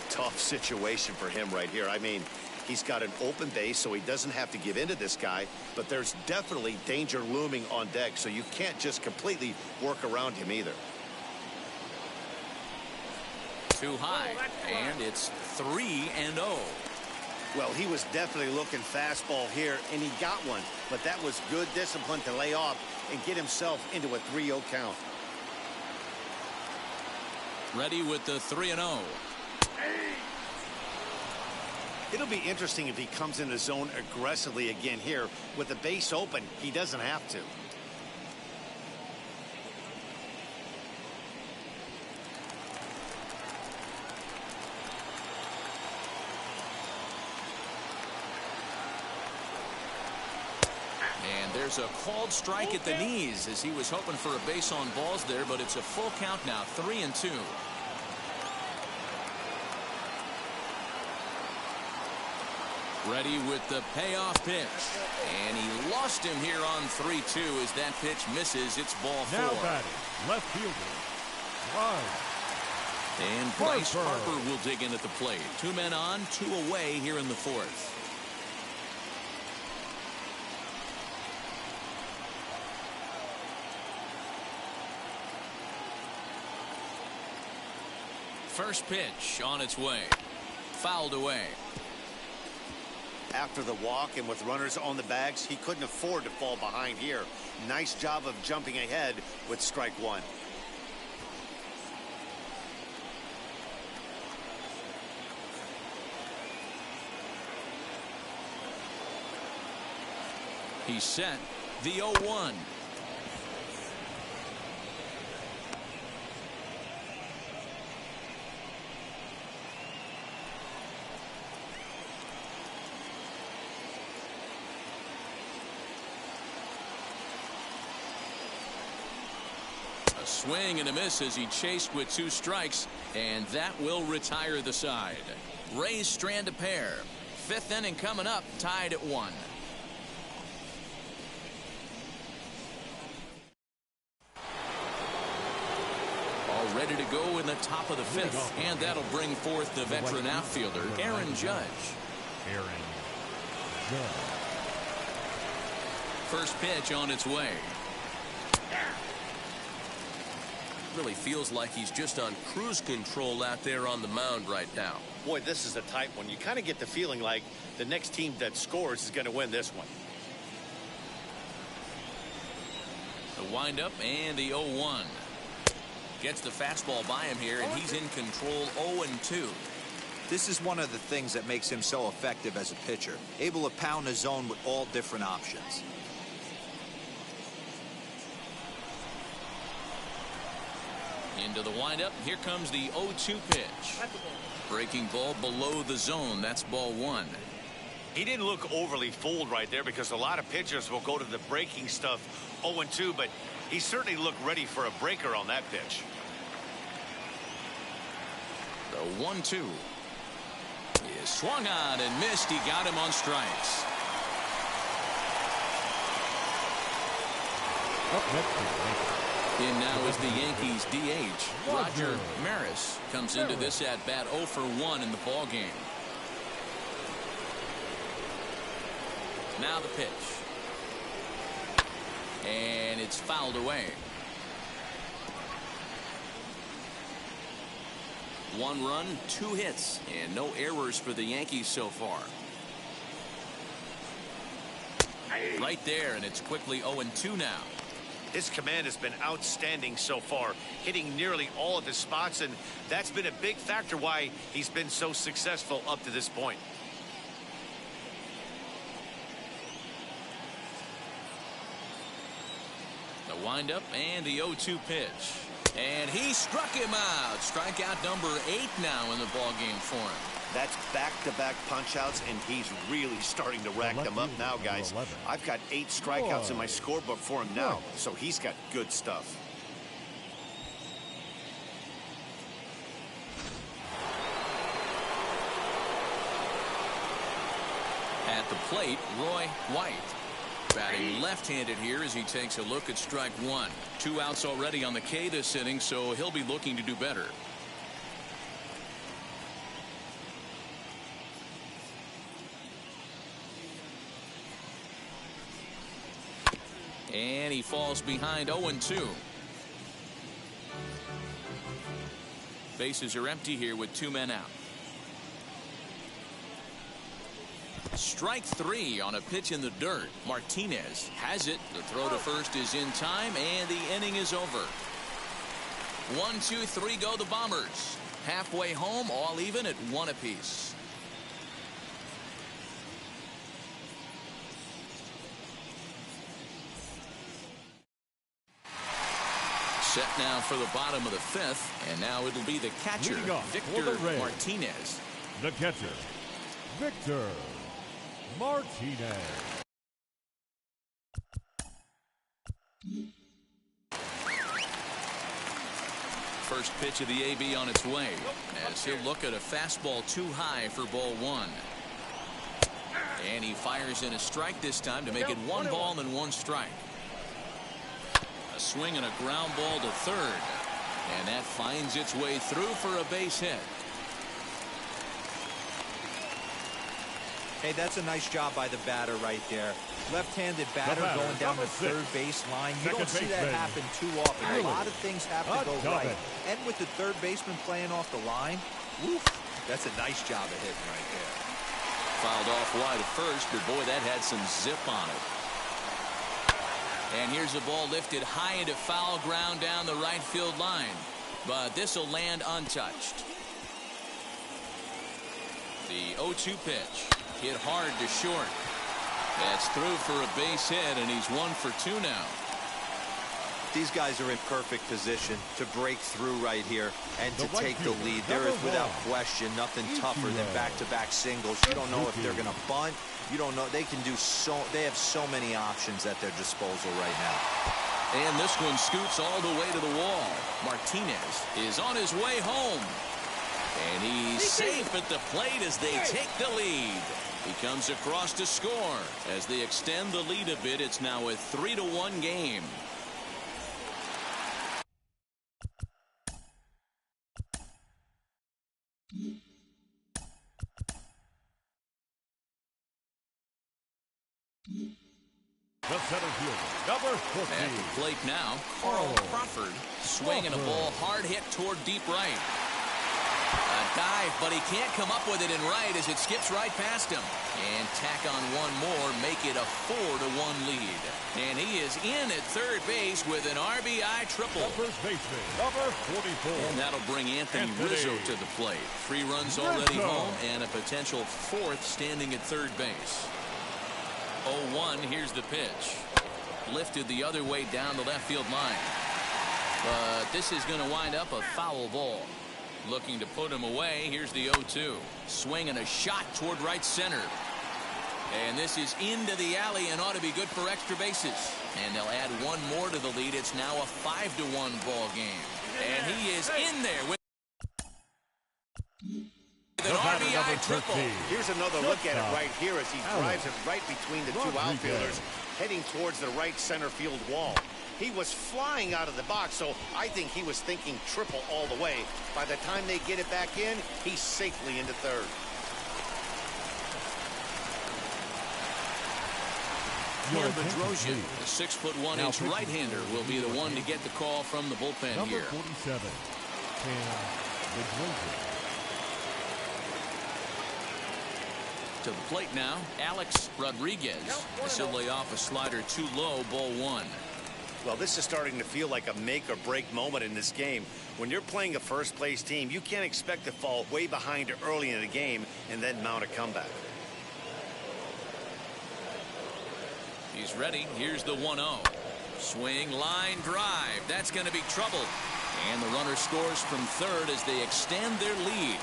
Tough situation for him right here. I mean, he's got an open base, so he doesn't have to give in to this guy, but there's definitely danger looming on deck, so you can't just completely work around him either. Too high, and it's 3-0. Well, he was definitely looking fastball here, and he got one, but that was good discipline to lay off and get himself into a 3-0 count. Ready with the 3-0. It'll be interesting if he comes in the zone aggressively again here. With the base open, he doesn't have to. And there's a called strike at the knees as he was hoping for a base on balls there, but it's a full count now, 3-2. Ready with the payoff pitch. And he lost him here on 3-2 as that pitch misses. It's ball 4. Now batting, left fielder, and Bryce Harper will dig in at the plate. 2 men on, 2 away here in the 4th. First pitch on its way. Fouled away. After the walk and with runners on the bags, he couldn't afford to fall behind here. Nice job of jumping ahead with strike 1. He's set. The 0-1. A swing and a miss as he chased with 2 strikes, and that will retire the side. Rays strand a pair. 5th inning coming up, tied at 1. All ready to go in the top of the 5th, and that'll bring forth the veteran outfielder, Aaron Judge. First pitch on its way. Really feels like he's just on cruise control out there on the mound right now. Boy, this is a tight one. You kind of get the feeling like the next team that scores is going to win this one. The windup and the 0-1. Gets the fastball by him here, and he's in control. 0-2. This is one of the things that makes him so effective as a pitcher. Able to pound the zone with all different options. Into the windup. Here comes the 0-2 pitch. Breaking ball below the zone. That's ball 1. He didn't look overly fooled right there because a lot of pitchers will go to the breaking stuff 0-2, but he certainly looked ready for a breaker on that pitch. The 1-2 is swung on and missed. He got him on strikes. Up next, in now is the Yankees DH. Roger Maris comes into this at bat 0 for 1 in the ball game. Now the pitch. And it's fouled away. 1 run, 2 hits, and no errors for the Yankees so far. Right there, and it's quickly 0-2 now. His command has been outstanding so far, hitting nearly all of his spots, and that's been a big factor why he's been so successful up to this point. The windup and the 0-2 pitch. And he struck him out. Strikeout number 8 now in the ballgame for him. That's back-to-back punch-outs, and he's really starting to rack them up now, guys. I've got 8 strikeouts in my scorebook for him now, so he's got good stuff. At the plate, Roy White. Batting left-handed here as he takes a look at strike 1. 2 outs already on the K this inning, so he'll be looking to do better. And he falls behind 0-2. Bases are empty here with 2 men out. Strike 3 on a pitch in the dirt. Martinez has it. The throw to first is in time, and the inning is over. 1, 2, 3 go the Bombers. Halfway home, all even at 1 apiece. Set now for the bottom of the 5th, and now it'll be the catcher, Victor Martinez. The catcher, Victor Martinez. First pitch of the AB on its way, as he'll look at a fastball too high for ball 1. And he fires in a strike this time to make it 1 ball and 1 strike. A swing and a ground ball to third, and that finds its way through for a base hit. Hey, that's a nice job by the batter right there. Left-handed batter going down the third base line. You don't see that happen too often. A lot of things have to go right. And with the third baseman playing off the line, woof, that's a nice job of hitting right there. Fouled off wide at first, but boy, that had some zip on it. And here's the ball lifted high into foul ground down the right field line. But this will land untouched. The 0-2 pitch. Hit hard to short. That's through for a base hit, and he's 1 for 2 now. These guys are in perfect position to break through right here and to take the lead. There is, without question, nothing tougher than back-to-back singles. You don't know if they're going to bunt. You don't know. They can do so. They have so many options at their disposal right now. And this one scoots all the way to the wall. Martinez is on his way home. And he's safe at the plate as they take the lead. He comes across to score. As they extend the lead a bit, it's now a 3-1 game. The center fielder, number 14. At the plate now, Carl Crawford swinging a ball hard hit toward deep right. A dive, but he can't come up with it in right as it skips right past him. And tack on one more, make it a 4-1 lead. And he is in at third base with an RBI triple. The first baseman, number 44. And that'll bring Anthony Rizzo to the plate. 3 runs already home and a potential 4th standing at third base. 0-1, here's the pitch. Lifted the other way down the left field line. But this is going to wind up a foul ball. Looking to put him away. Here's the 0-2. Swing and a shot toward right center. And this is into the alley and ought to be good for extra bases. And they'll add 1 more to the lead. It's now a 5-1 ball game. And he is in there with an RBI triple. Here's another look at it right here as he drives it right between the 2 outfielders, heading towards the right center field wall. He was flying out of the box, so I think he was thinking triple all the way. By the time they get it back in, he's safely into third. Ken Bedrosian, the 6'1" right-hander, will be the one to get the call from the bullpen number here. 47, Ken Bedrosian. To the plate now, Alex Rodriguez. This will lay off a slider too low, ball 1. Well, this is starting to feel like a make-or-break moment in this game. When you're playing a first-place team, you can't expect to fall way behind early in the game and then mount a comeback. He's ready. Here's the 1-0. Swing, line drive. That's going to be trouble. And the runner scores from third as they extend their lead.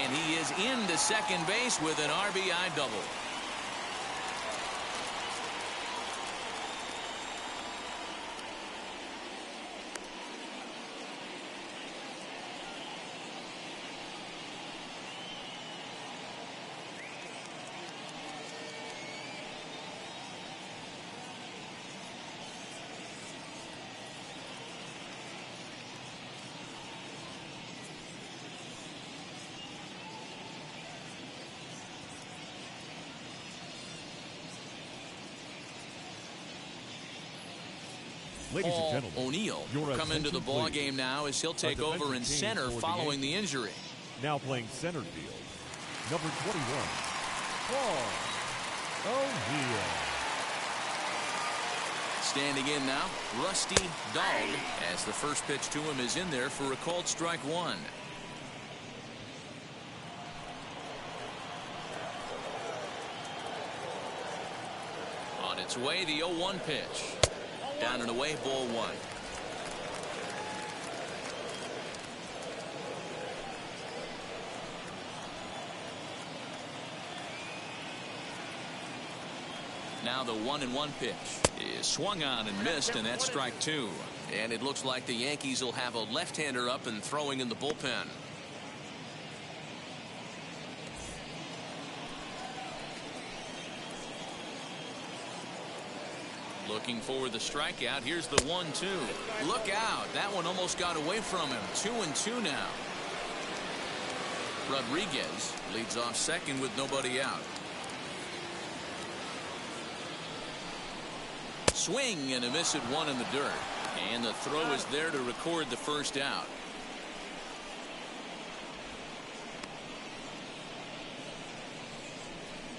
And he is into second base with an RBI double. Ladies and gentlemen, O'Neill will come into the ball game now as he'll take over in center following the injury. Now playing center field, number 21, Paul O'Neill. Standing in now, Rusty Dog, as the first pitch to him is in there for a called strike one. On its way, the 0-1 pitch. Down and away, ball one. Now the 1-1 pitch is swung on and missed, and that's strike two. And it looks like the Yankees will have a left-hander up and throwing in the bullpen. Looking for the strikeout. Here's the 1-2. Look out. That one almost got away from him. 2-2 now. Rodriguez leads off second with nobody out. Swing and a miss at one in the dirt. And the throw is there to record the first out.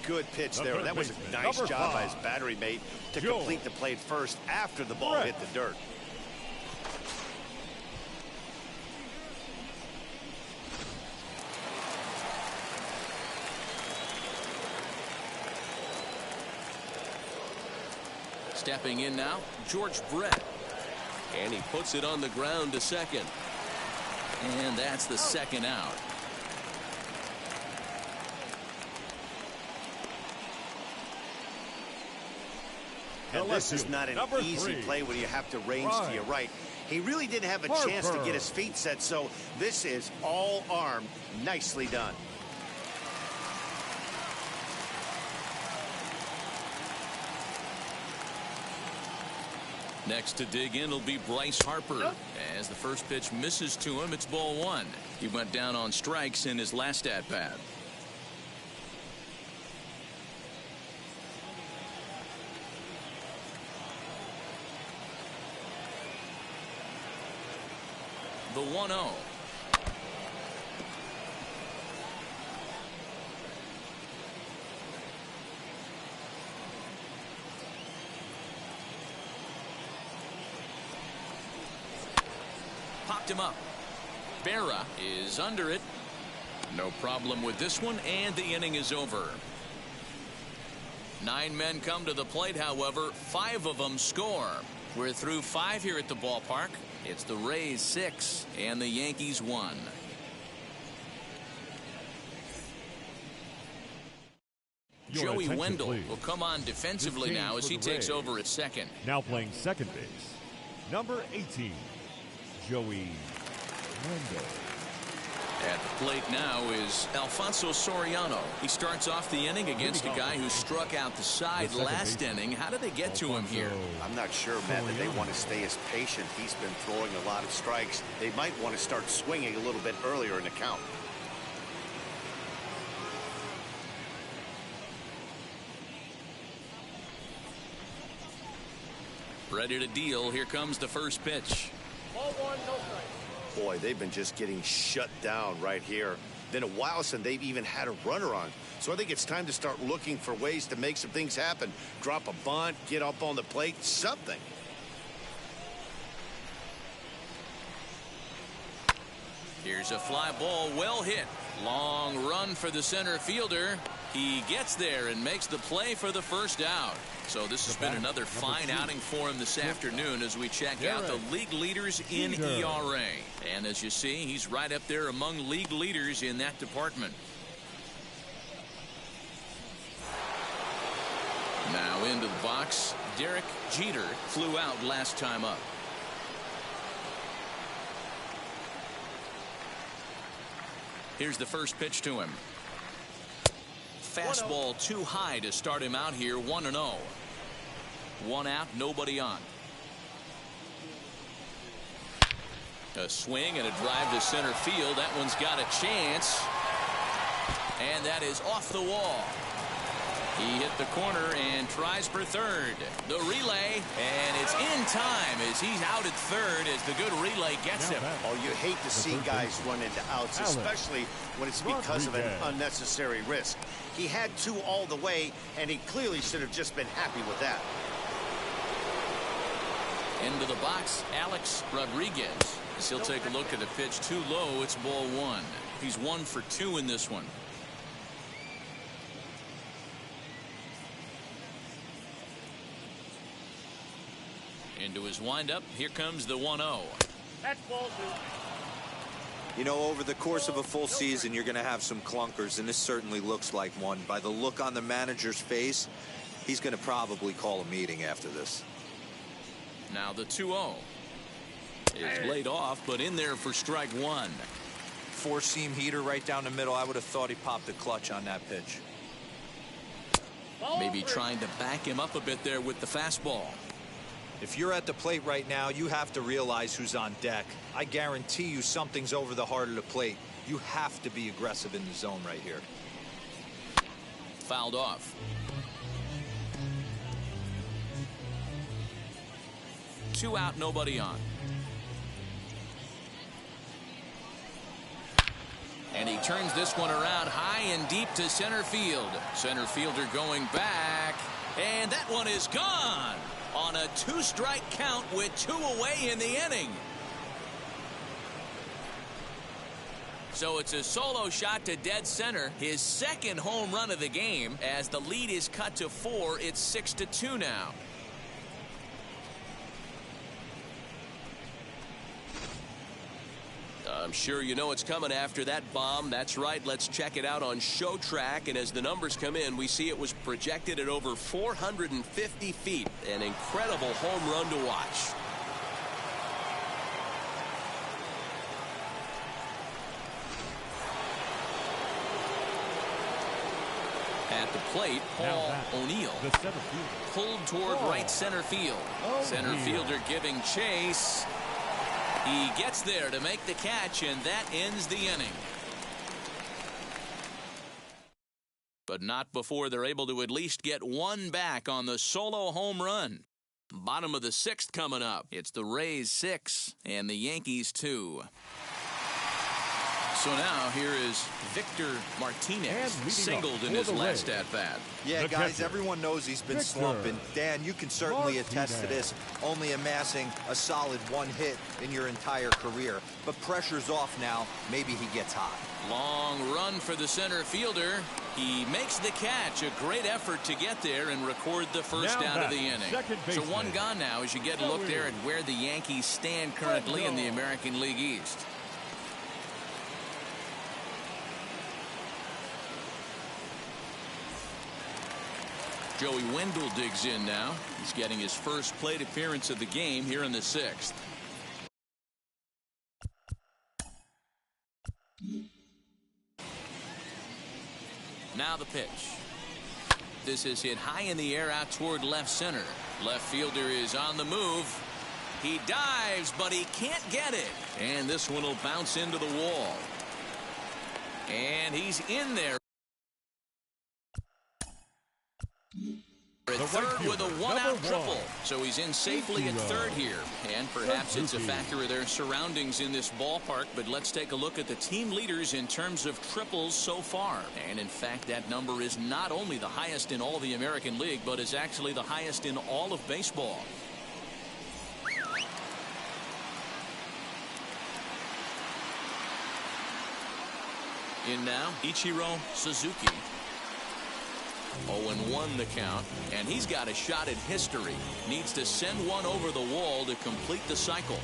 Good pitch there. That was a nice job by his battery mate to complete the play first after the ball hit the dirt. Stepping in now, George Brett. And he puts it on the ground to second. And that's the second out. And this is not an easy play when you have to range to your right. He really didn't have a chance to get his feet set, so this is all arm. Nicely done. Next to dig in will be Bryce Harper. As the first pitch misses to him, it's ball one. He went down on strikes in his last at-bat. The 1-0. Popped him up. Berra is under it. No problem with this one, and the inning is over. 9 men come to the plate, however, 5 of them score. We're through 5 here at the ballpark. It's the Rays 6 and the Yankees 1. Joey Wendell will come on defensively now as he takes over at second. Now playing second base, number 18, Joey Wendell. At the plate now is Alfonso Soriano. He starts off the inning against a guy who struck out the side last inning. How did they get to him here? I'm not sure, Matt, that they want to stay as patient. He's been throwing a lot of strikes. They might want to start swinging a little bit earlier in the count. Ready to deal. Here comes the first pitch. Ball one, no strike. Boy, they've been just getting shut down right here. Been a while since they've even had a runner on. So I think it's time to start looking for ways to make some things happen. Drop a bunt, get up on the plate, something. Here's a fly ball, well hit. Long run for the center fielder. He gets there and makes the play for the first out. So this has been another fine outing for him this afternoon as we check out the league leaders in ERA. And as you see, he's right up there among league leaders in that department. Now into the box, Derek Jeter flew out last time up. Here's the first pitch to him. Fastball too high to start him out here, 1-0. 1 out, nobody on. A swing and a drive to center field. That one's got a chance. And that is off the wall. He hit the corner and tries for third. The relay, and it's in time as he's out at third as the good relay gets him. Oh, you hate to see guys run into outs, especially when it's because of an unnecessary risk. He had 2 all the way, and he clearly should have just been happy with that. Into the box, Alex Rodriguez. As he'll take a look at the pitch too low, it's ball 1. He's 1 for 2 in this one. Into his windup, here comes the 1-0. That's ball 2. You know, over the course of a full season, you're going to have some clunkers, and this certainly looks like one. By the look on the manager's face, he's going to probably call a meeting after this. Now the 2-0 is laid off, but in there for strike 1. 4-seam heater right down the middle. I would have thought he popped the clutch on that pitch. Maybe trying to back him up a bit there with the fastball. If you're at the plate right now, you have to realize who's on deck. I guarantee you something's over the heart of the plate. You have to be aggressive in the zone right here. Fouled off. Two out, nobody on. And he turns this one around high and deep to center field. Center fielder going back. And that one is gone on a 2-strike count with 2 away in the inning. So it's a solo shot to dead center, his second home run of the game. As the lead is cut to 4, it's 6-2 now. I'm sure you know it's coming after that bomb. That's right. Let's check it out on Show Track. And as the numbers come in, we see it was projected at over 450 feet. An incredible home run to watch. At the plate, Paul O'Neill pulled toward right center field. Center fielder giving chase. He gets there to make the catch, and that ends the inning. But not before they're able to at least get one back on the solo home run. Bottom of the 6th coming up. It's the Rays 6 and the Yankees 2. So now here is Victor Martinez, singled in his last at-bat. Yeah, guys, everyone knows he's been slumping. Dan, you can certainly attest to this, only amassing a solid 1 hit in your entire career. But pressure's off now. Maybe he gets hot. Long run for the center fielder. He makes the catch. A great effort to get there and record the first out of the inning. So 1 gone now as you get a look there at where the Yankees stand currently in the American League East. Joey Wendell digs in now. He's getting his first plate appearance of the game here in the 6th. Now the pitch. This is hit high in the air out toward left center. Left fielder is on the move. He dives, but he can't get it. And this one will bounce into the wall. And he's in there. At third with a 1-out triple. So he's in safely at third here. And perhaps it's a factor of their surroundings in this ballpark. But let's take a look at the team leaders in terms of triples so far. And in fact, that number is not only the highest in all the American League, but is actually the highest in all of baseball. In now, Ichiro Suzuki. 0-1 the count, and he's got a shot at history. Needs to send one over the wall to complete the cycle.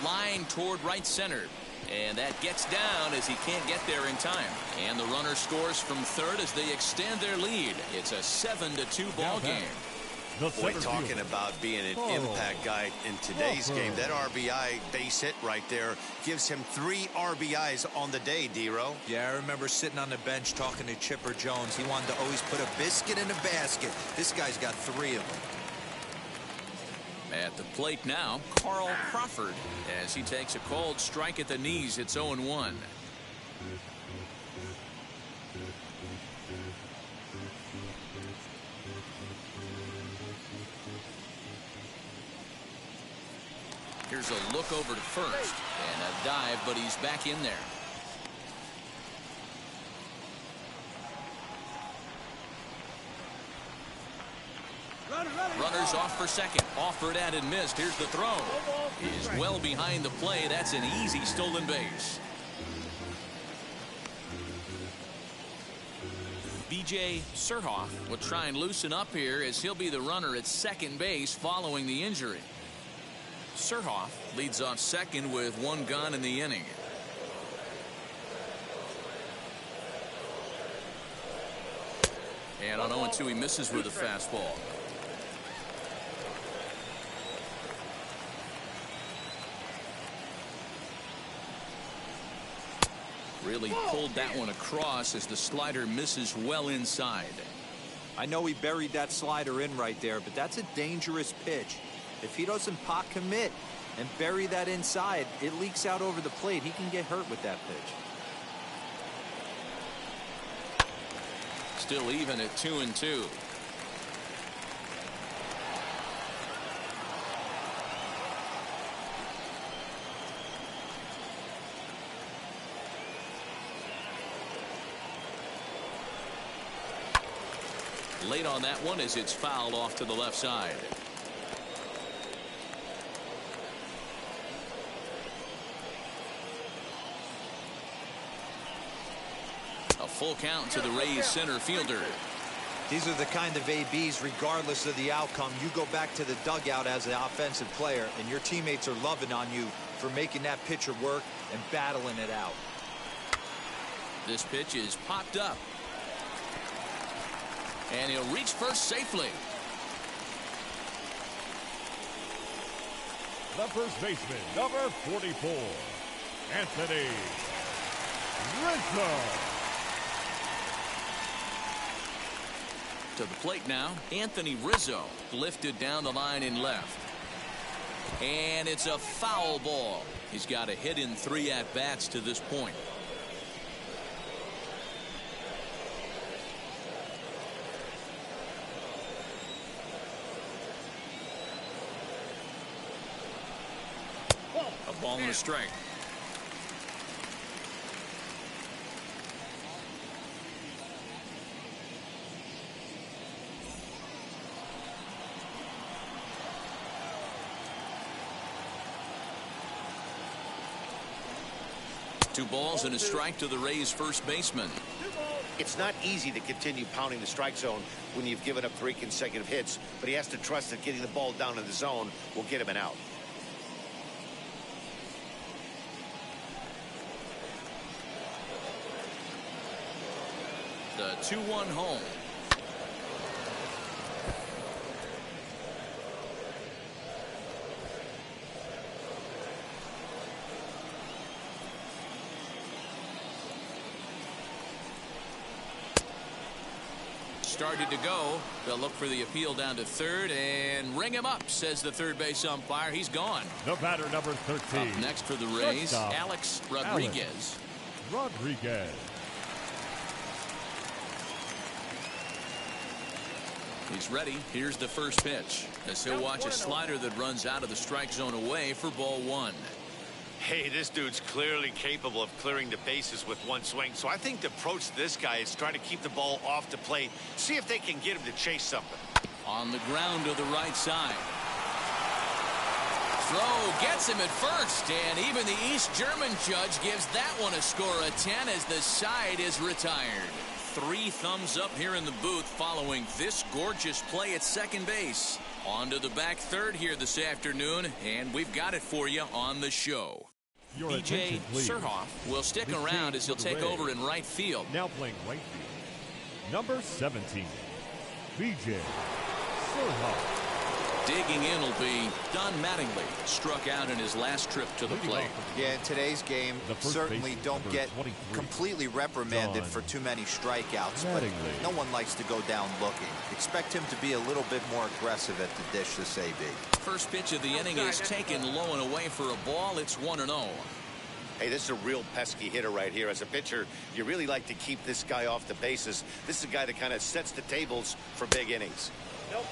Line toward right center. And that gets down as he can't get there in time. And the runner scores from third as they extend their lead. It's a 7-2 ball game. Boy, talking about being an impact guy in today's game, that RBI base hit right there gives him 3 RBIs on the day, D-Row. Yeah, I remember sitting on the bench talking to Chipper Jones. He wanted to always put a biscuit in a basket. This guy's got 3 of them. At the plate now, Carl Crawford, as he takes a cold strike at the knees. It's 0-1. Here's a look over to first, and a dive, but he's back in there. Runners off for second. Offered at and missed. Here's the throw. Is well behind the play. That's an easy stolen base. B.J. Surhoff will try and loosen up here as he'll be the runner at second base following the injury. Surhoff leads off second with 1 gone in the inning. And on 0-2 he misses with a fastball. Really pulled that one across as the slider misses well inside. I know he buried that slider in right there, but that's a dangerous pitch. If he doesn't pot commit and bury that inside, it leaks out over the plate. He can get hurt with that pitch. Still even at 2-2. Late on that one as it's fouled off to the left side. A full count to the Rays center fielder. These are the kind of ABs, regardless of the outcome. You go back to the dugout as an offensive player, and your teammates are loving on you for making that pitcher work and battling it out. This pitch is popped up. And he'll reach first safely. The first baseman, number 44, Anthony Rizzo. To the plate now, Anthony Rizzo lifted down the line in left. And it's a foul ball. He's got a hit in 3 at-bats to this point. A ball and a strike. Two balls and a strike to the Rays first baseman. It's not easy to continue pounding the strike zone when you've given up 3 consecutive hits, but he has to trust that getting the ball down in the zone will get him an out. The 2-1 home. Started to go. They'll look for the appeal down to third and ring him up, says the third base umpire. He's gone. The batter, number 13. Up next for the Rays, Shortstop, Alex Rodriguez. Rodriguez. He's ready. Here's the first pitch as he'll watch a slider that runs out of the strike zone away for ball 1. Hey, this dude's clearly capable of clearing the bases with one swing. So I think the approach to this guy is try to keep the ball off the plate. See if they can get him to chase something. On the ground to the right side. Throw gets him at first, and even the East German judge gives that one a score of 10 as the side is retired. 3 thumbs up here in the booth following this gorgeous play at second base. On to the back third here this afternoon, and we've got it for you on the show. BJ Surhoff will stick around as he'll take over in right field. Now playing right field, number 17, BJ Surhoff. Digging in will be Don Mattingly, struck out in his last trip to the plate. Yeah, in today's game, certainly don't get completely reprimanded for too many strikeouts, but no one likes to go down looking. Expect him to be a little bit more aggressive at the dish this AB. First pitch of the inning is taken low and away for a ball. It's 1-0. Hey, this is a real pesky hitter right here. As a pitcher, you really like to keep this guy off the bases. This is a guy that kind of sets the tables for big innings.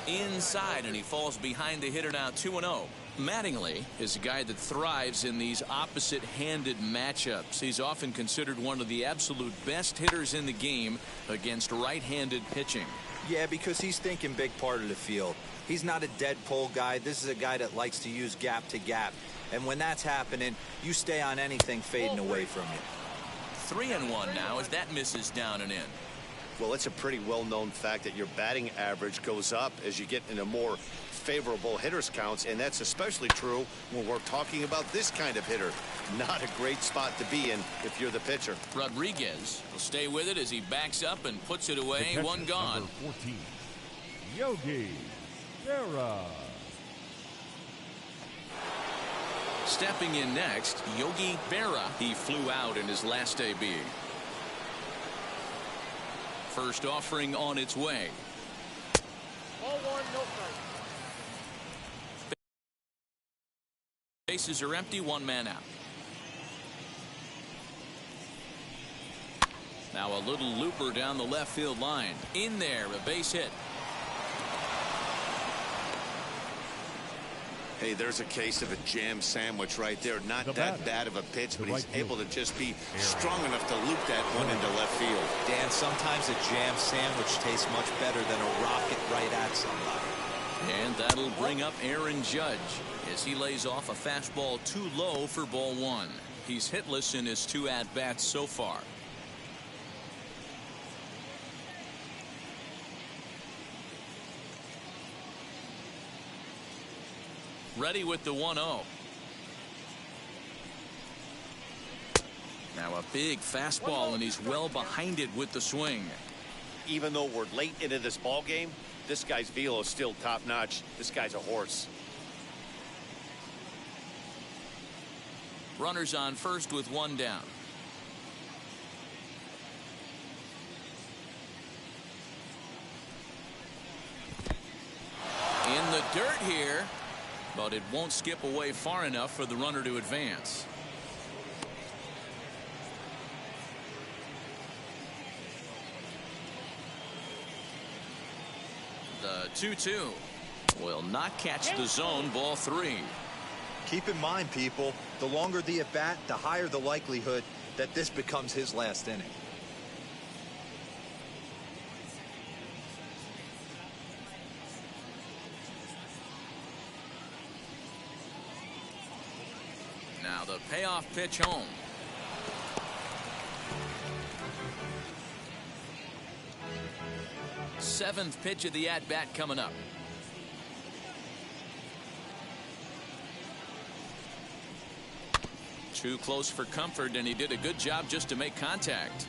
Inside, and he falls behind the hitter now. 2-0. Mattingly is a guy that thrives in these opposite-handed matchups. He's often considered one of the absolute best hitters in the game against right-handed pitching. Yeah, because he's thinking big part of the field. He's not a dead pull guy. This is a guy that likes to use gap to gap. And when that's happening, you stay on anything fading away from you. 3-1 now as that misses down and in. Well, it's a pretty well-known fact that your batting average goes up as you get into more favorable hitters counts, and that's especially true when we're talking about this kind of hitter. Not a great spot to be in if you're the pitcher. Rodriguez will stay with it as he backs up and puts it away. One gone. Number 14, Yogi Berra. Stepping in next, Yogi Berra. He flew out in his last AB. First offering on its way. Ball 1, no strike. Bases are empty, 1 man out. Now a little looper down the left field line. In there, a base hit. Hey, there's a case of a jam sandwich right there. Not that bad of a pitch, but he's able to just be strong enough to loop that one into left field. Dan, sometimes a jam sandwich tastes much better than a rocket right at somebody. And that'll bring up Aaron Judge as he lays off a fastball too low for ball 1. He's hitless in his 2 at-bats so far. Ready with the 1-0. Now a big fastball, and he's well behind it with the swing. Even though we're late into this ball game, this guy's velo is still top-notch. This guy's a horse. Runners on first with 1 down. In the dirt here, but it won't skip away far enough for the runner to advance. The 2-2 will not catch the zone. Ball 3. Keep in mind, people, the longer the at-bat, the higher the likelihood that this becomes his last inning. Now the payoff pitch home. Seventh pitch of the at-bat coming up. Too close for comfort, and he did a good job just to make contact.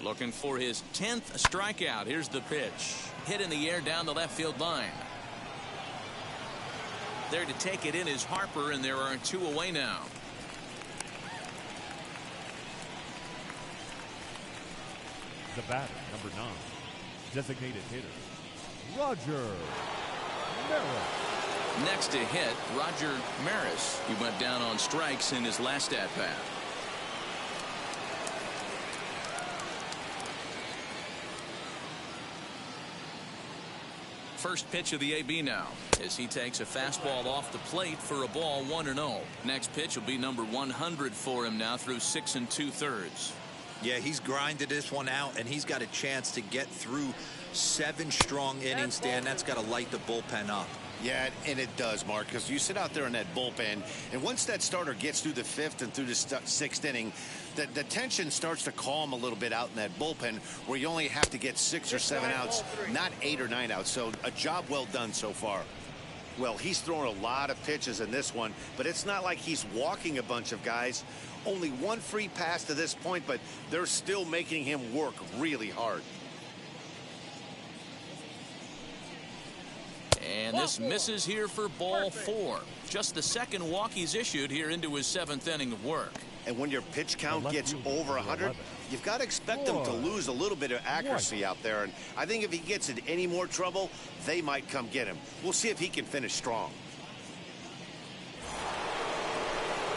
Looking for his 10th strikeout. Here's the pitch. Hit in the air down the left field line. There to take it in is Harper, and there are 2 away now. The batter, number 9, designated hitter, Roger Maris. Next to hit, Roger Maris. He went down on strikes in his last at-bat. First pitch of the AB now as he takes a fastball off the plate for a ball 1-0. Next pitch will be number 100 for him now through 6 2/3. Yeah, he's grinded this one out, and he's got a chance to get through 7 strong innings, Dan. That's got to light the bullpen up. Yeah, and it does, Mark, because you sit out there in that bullpen, and once that starter gets through the 5th and through the 6th inning, the tension starts to calm a little bit out in that bullpen, where you only have to get 6 or 7 outs, not 8 or 9 outs. So a job well done so far. Well, he's thrown a lot of pitches in this one, but it's not like he's walking a bunch of guys. Only 1 free pass to this point, but they're still making him work really hard. And this misses here for ball 4. Just the 2nd walk he's issued here into his 7th inning of work. And when your pitch count gets over 100, you've got to expect them to lose a little bit of accuracy out there. And I think if he gets in any more trouble, they might come get him. We'll see if he can finish strong.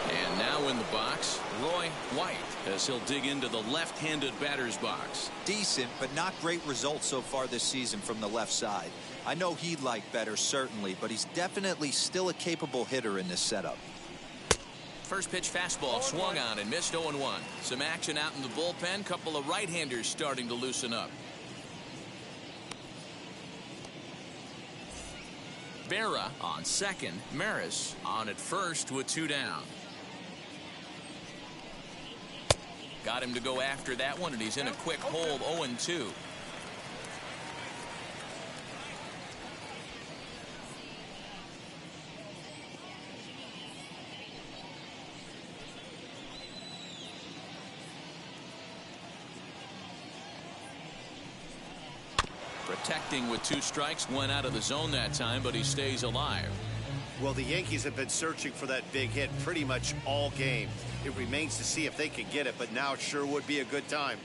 And now in the box, Roy White, as he'll dig into the left-handed batter's box. Decent, but not great results so far this season from the left side. I know he'd like better, certainly, but he's definitely still a capable hitter in this setup. First pitch fastball swung on and missed 0-1. Some action out in the bullpen. Couple of right-handers starting to loosen up. Berra on second. Maris on at first with 2 down. Got him to go after that one, and he's in a quick hold, 0-2. Protecting with 2 strikes, went out of the zone that time, but he stays alive. Well, the Yankees have been searching for that big hit pretty much all game. It remains to see if they can get it, but now it sure would be a good time.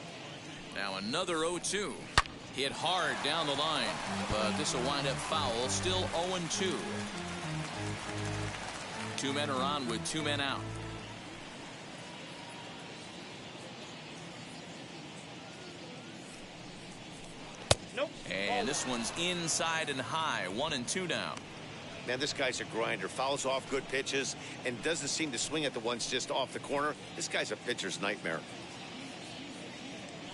Now another 0-2. Hit hard down the line, but this will wind up foul. Still 0-2. 2 men are on with 2 men out. Nope. And this one's inside and high. 1-2 now. Man, this guy's a grinder. Fouls off good pitches and doesn't seem to swing at the ones just off the corner. This guy's a pitcher's nightmare.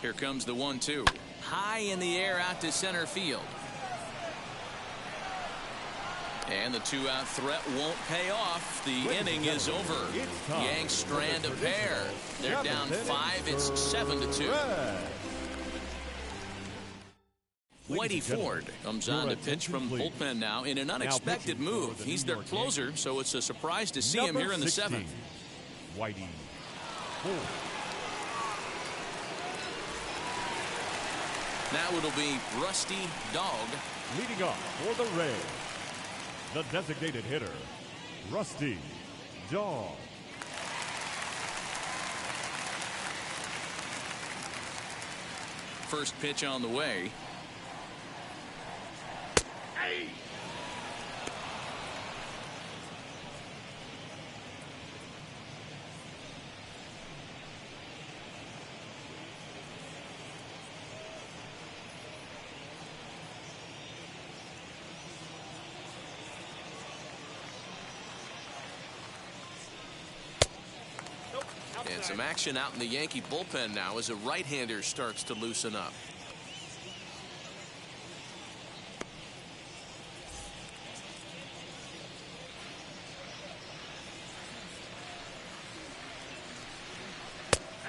Here comes the 1-2. High in the air out to center field. And the 2-out threat won't pay off. The inning is over. Yanks strand a pair. They're down 5. It's 7-2. Whitey Ford comes on to pitch from the bullpen now in an unexpected move. He's their closer, so it's a surprise to see him here in the 7th. Whitey Ford. Now it'll be Rusty Dog. Leading off for the Rays, the designated hitter, Rusty Dog. First pitch on the way. And some action out in the Yankee bullpen now as a right-hander starts to loosen up.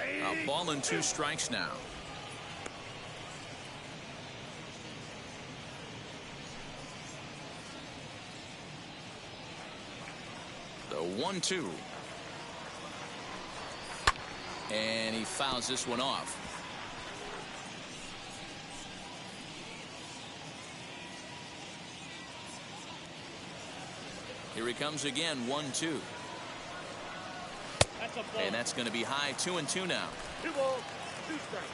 A ball and 2 strikes now. 1-2. And he fouls this one off. Here he comes again, 1-2. And that's going to be high, 2-2 now. 2 balls, 2 strikes.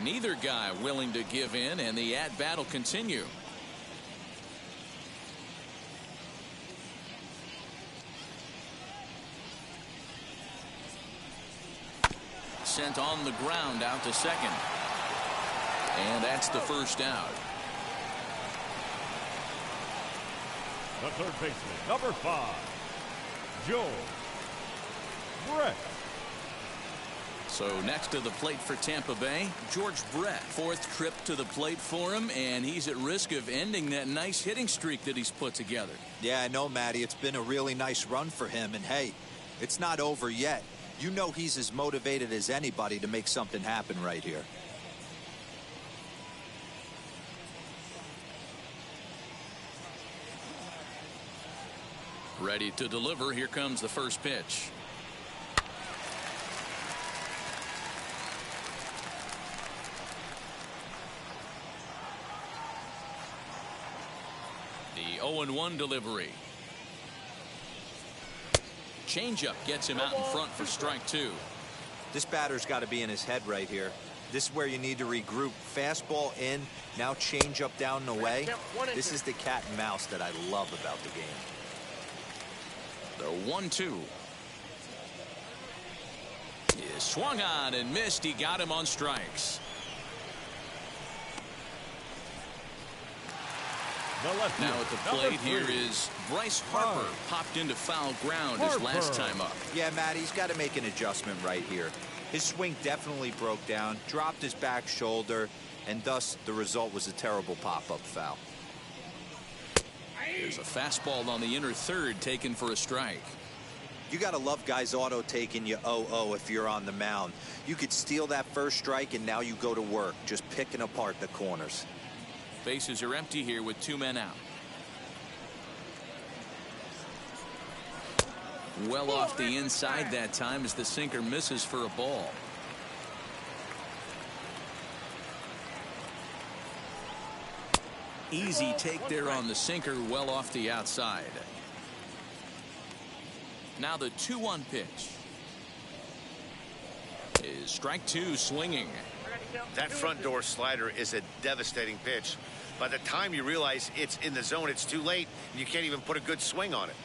Neither guy willing to give in, and the at-bat will continue. Sent on the ground out to second. And that's the first out. The third baseman, number 5, Joe Brett. So next to the plate for Tampa Bay, George Brett. 4th trip to the plate for him, and he's at risk of ending that nice hitting streak that he's put together. Yeah, I know, Matty. It's been a really nice run for him, and hey, it's not over yet. You know he's as motivated as anybody to make something happen right here. Ready to deliver. Here comes the first pitch. The 0-1 delivery. Changeup gets him out in front for strike 2. This batter's got to be in his head right here. This is where you need to regroup. Fastball in, now changeup down and away. This is the cat and mouse that I love about the game. The 1-2 is swung on and missed. He got him on strikes. Now at the plate here is Bryce Harper. Popped into foul ground his last time up. Yeah, Matt, he's got to make an adjustment right here. His swing definitely broke down, dropped his back shoulder, and thus the result was a terrible pop-up foul. There's a fastball on the inner third taken for a strike. You got to love guys auto taking you 0-0 if you're on the mound. You could steal that first strike, and now you go to work, just picking apart the corners. Bases are empty here with 2 men out. Well off the inside that time as the sinker misses for a ball. Easy take there on the sinker, well off the outside. Now the 2-1 pitch is strike 2 swinging. That front door slider is a devastating pitch. By the time you realize it's in the zone, it's too late. You can't even put a good swing on it.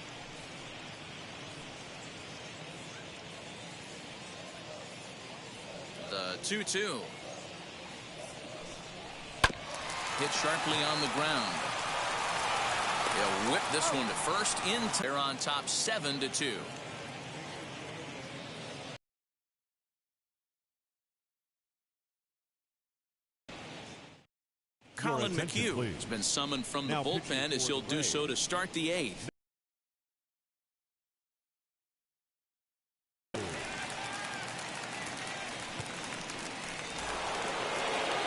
The 2-2. Hit sharply on the ground. He'll whip this one to first. They're on top 7-2. Colin McHugh has been summoned from the bullpen as he'll do so to start the 8th.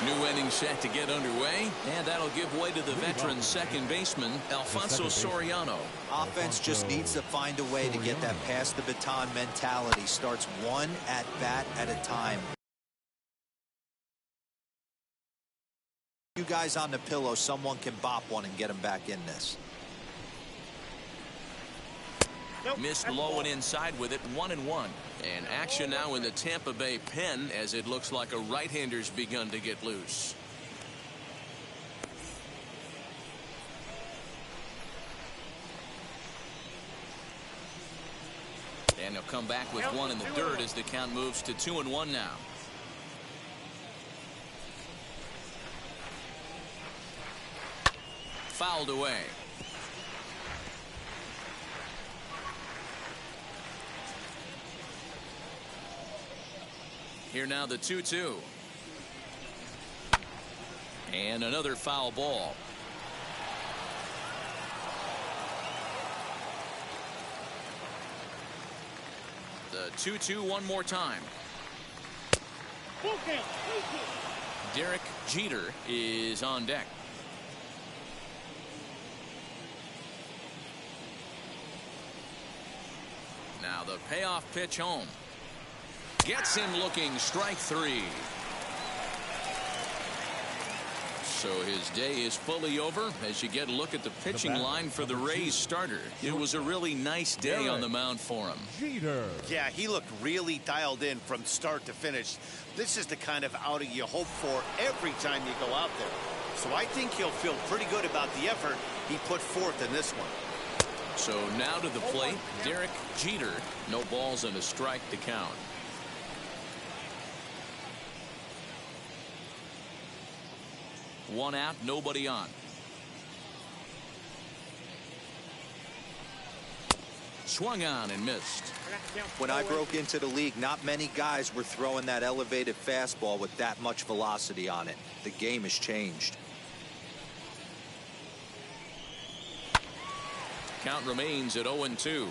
New inning set to get underway, and that'll give way to the veteran second baseman, Alfonso Soriano. Offense just needs to find a way to get that pass the baton mentality. Starts one at bat at a time. You guys on the pillow, someone can bop one and get him back in this. Missed low and inside with it, 1-1. And action now in the Tampa Bay pen as it looks like a right-hander's begun to get loose. And he'll come back with one in the dirt as the count moves to 2-1 now. Fouled away. Here now the 2-2. And another foul ball. The 2-2 one more time. Derek Jeter is on deck. Now the payoff pitch home. Gets him looking, strike three. So his day is fully over as you get a look at the pitching line for the Rays starter. It was a really nice day on the mound for him. Yeah, he looked really dialed in from start to finish. This is the kind of outing you hope for every time you go out there. So I think he'll feel pretty good about the effort he put forth in this one. So now to the plate, Derek Jeter. No balls and a strike to count. One out, nobody on. Swung on and missed. When I broke into the league, not many guys were throwing that elevated fastball with that much velocity on it. The game has changed. Count remains at 0-2.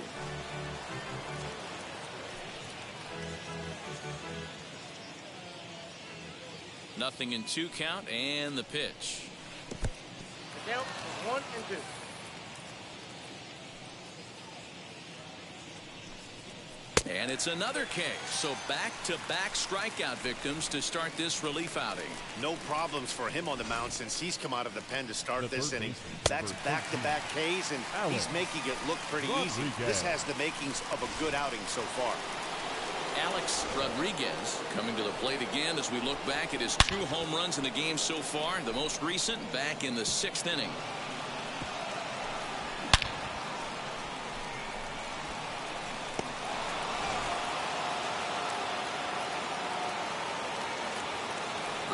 Nothing in 2 count, and the pitch. The count is 1-2. And it's another K. So back-to-back strikeout victims to start this relief outing. No problems for him on the mound since he's come out of the pen to start this inning. That's back-to-back Ks, and he's making it look pretty easy. This has the makings of a good outing so far. Alex Rodriguez coming to the plate again as we look back at his 2 home runs in the game so far. The most recent back in the 6th inning.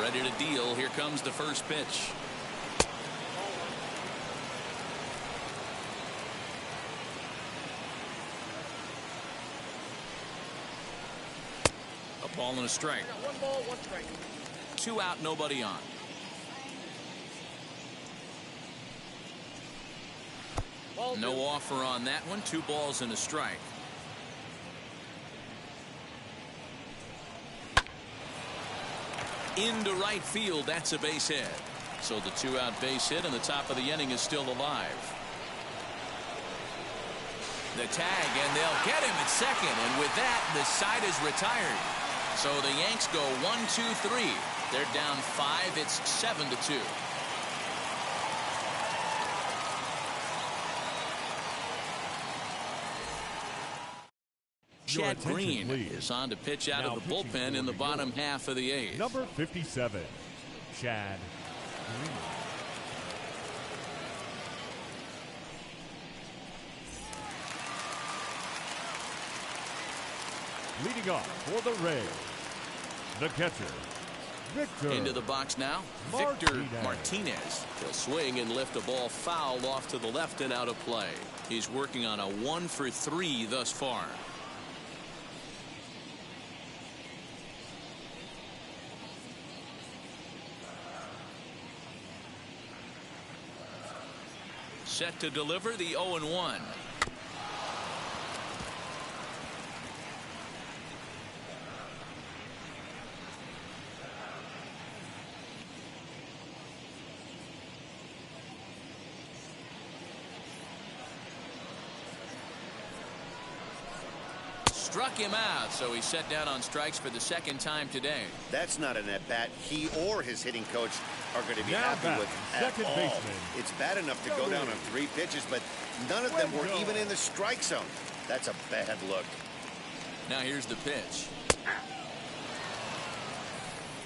Ready to deal. Here comes the first pitch. A ball and a strike. 1 ball, 1 strike. 2 out, nobody on. No offer on that one. 2 balls and a strike. Into right field. That's a base hit. So the 2-out base hit and the top of the inning is still alive. The tag, and they'll get him at second, and with that the side is retired. So the Yanks go 1-2-3. They're down 5. It's 7-2. Chad Green is on to pitch out of the bullpen in the bottom half of the 8th. Number 57, Chad Green. Leading off for the Rays, the catcher, Victor. Into the box now, Victor Martinez. He'll swing and lift a ball foul off to the left and out of play. He's working on a 1-for-3 thus far. Set to deliver the 0-1. Struck him out, so he's set down on strikes for the 2nd time today. That's not an at-bat he or his hitting coach are going to be happy with at all. Baseman. It's bad enough to go down on 3 pitches, but none of them were even in the strike zone. That's a bad look. Now here's the pitch.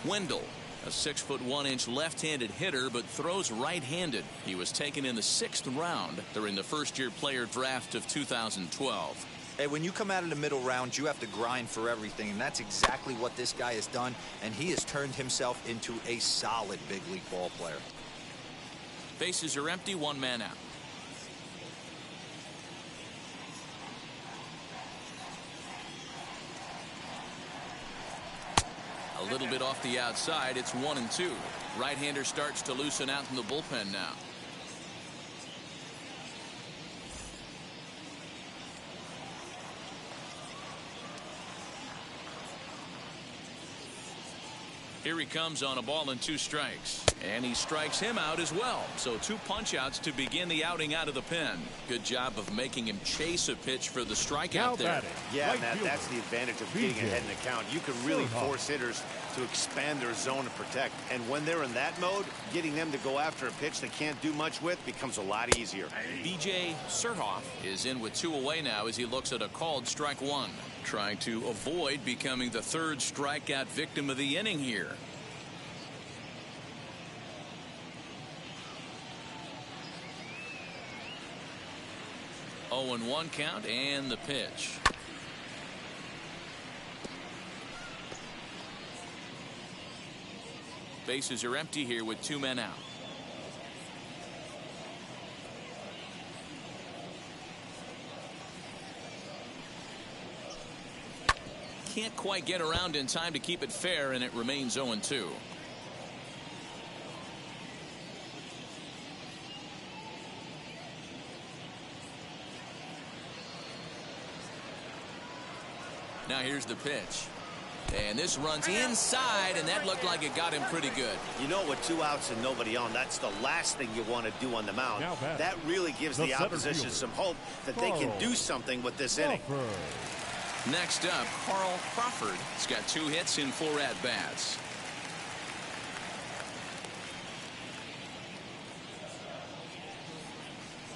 Wendell, a 6'1" left-handed hitter, but throws right-handed. He was taken in the 6th round during the first-year player draft of 2012. Hey, when you come out of the middle round, you have to grind for everything, and that's exactly what this guy has done, and he has turned himself into a solid big league ball player. Bases are empty, 1 man out. A little bit off the outside. It's 1-2. Right-hander starts to loosen out in the bullpen now. Here he comes on a ball and 2 strikes. And he strikes him out as well. So 2 punch-outs to begin the outing out of the pen. Good job of making him chase a pitch for the strikeout there. Yeah, Matt, that's the advantage of getting ahead in the count. You can really force hitters to expand their zone and protect. And when they're in that mode, getting them to go after a pitch they can't do much with becomes a lot easier. B.J. Surhoff is in with 2 away now as he looks at a called strike 1. Trying to avoid becoming the 3rd strikeout victim of the inning here. Oh, and 1 count and the pitch. Bases are empty here with 2 men out. Can't quite get around in time to keep it fair, and it remains 0-2. Now here's the pitch. And this runs inside, and that looked like it got him pretty good. You know, with 2 outs and nobody on, that's the last thing you want to do on the mound. That really gives the opposition some hope that they can do something with this inning. Next up, Carl Crawford. He's got 2 hits in 4 at-bats.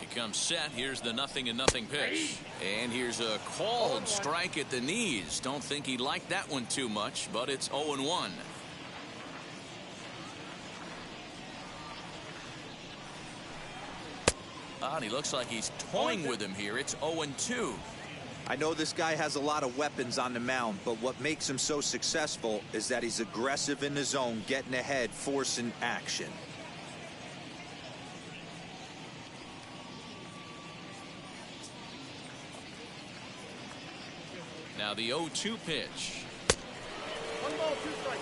He comes set. Here's the 0-0 pitch. And here's a called strike at the knees. Don't think he liked that one too much, but it's 0-1. And he looks like he's toying with him here. It's 0-2. I know this guy has a lot of weapons on the mound, but what makes him so successful is that he's aggressive in the zone, getting ahead, forcing action. Now the 0-2 pitch. 1 ball, 2 strikes.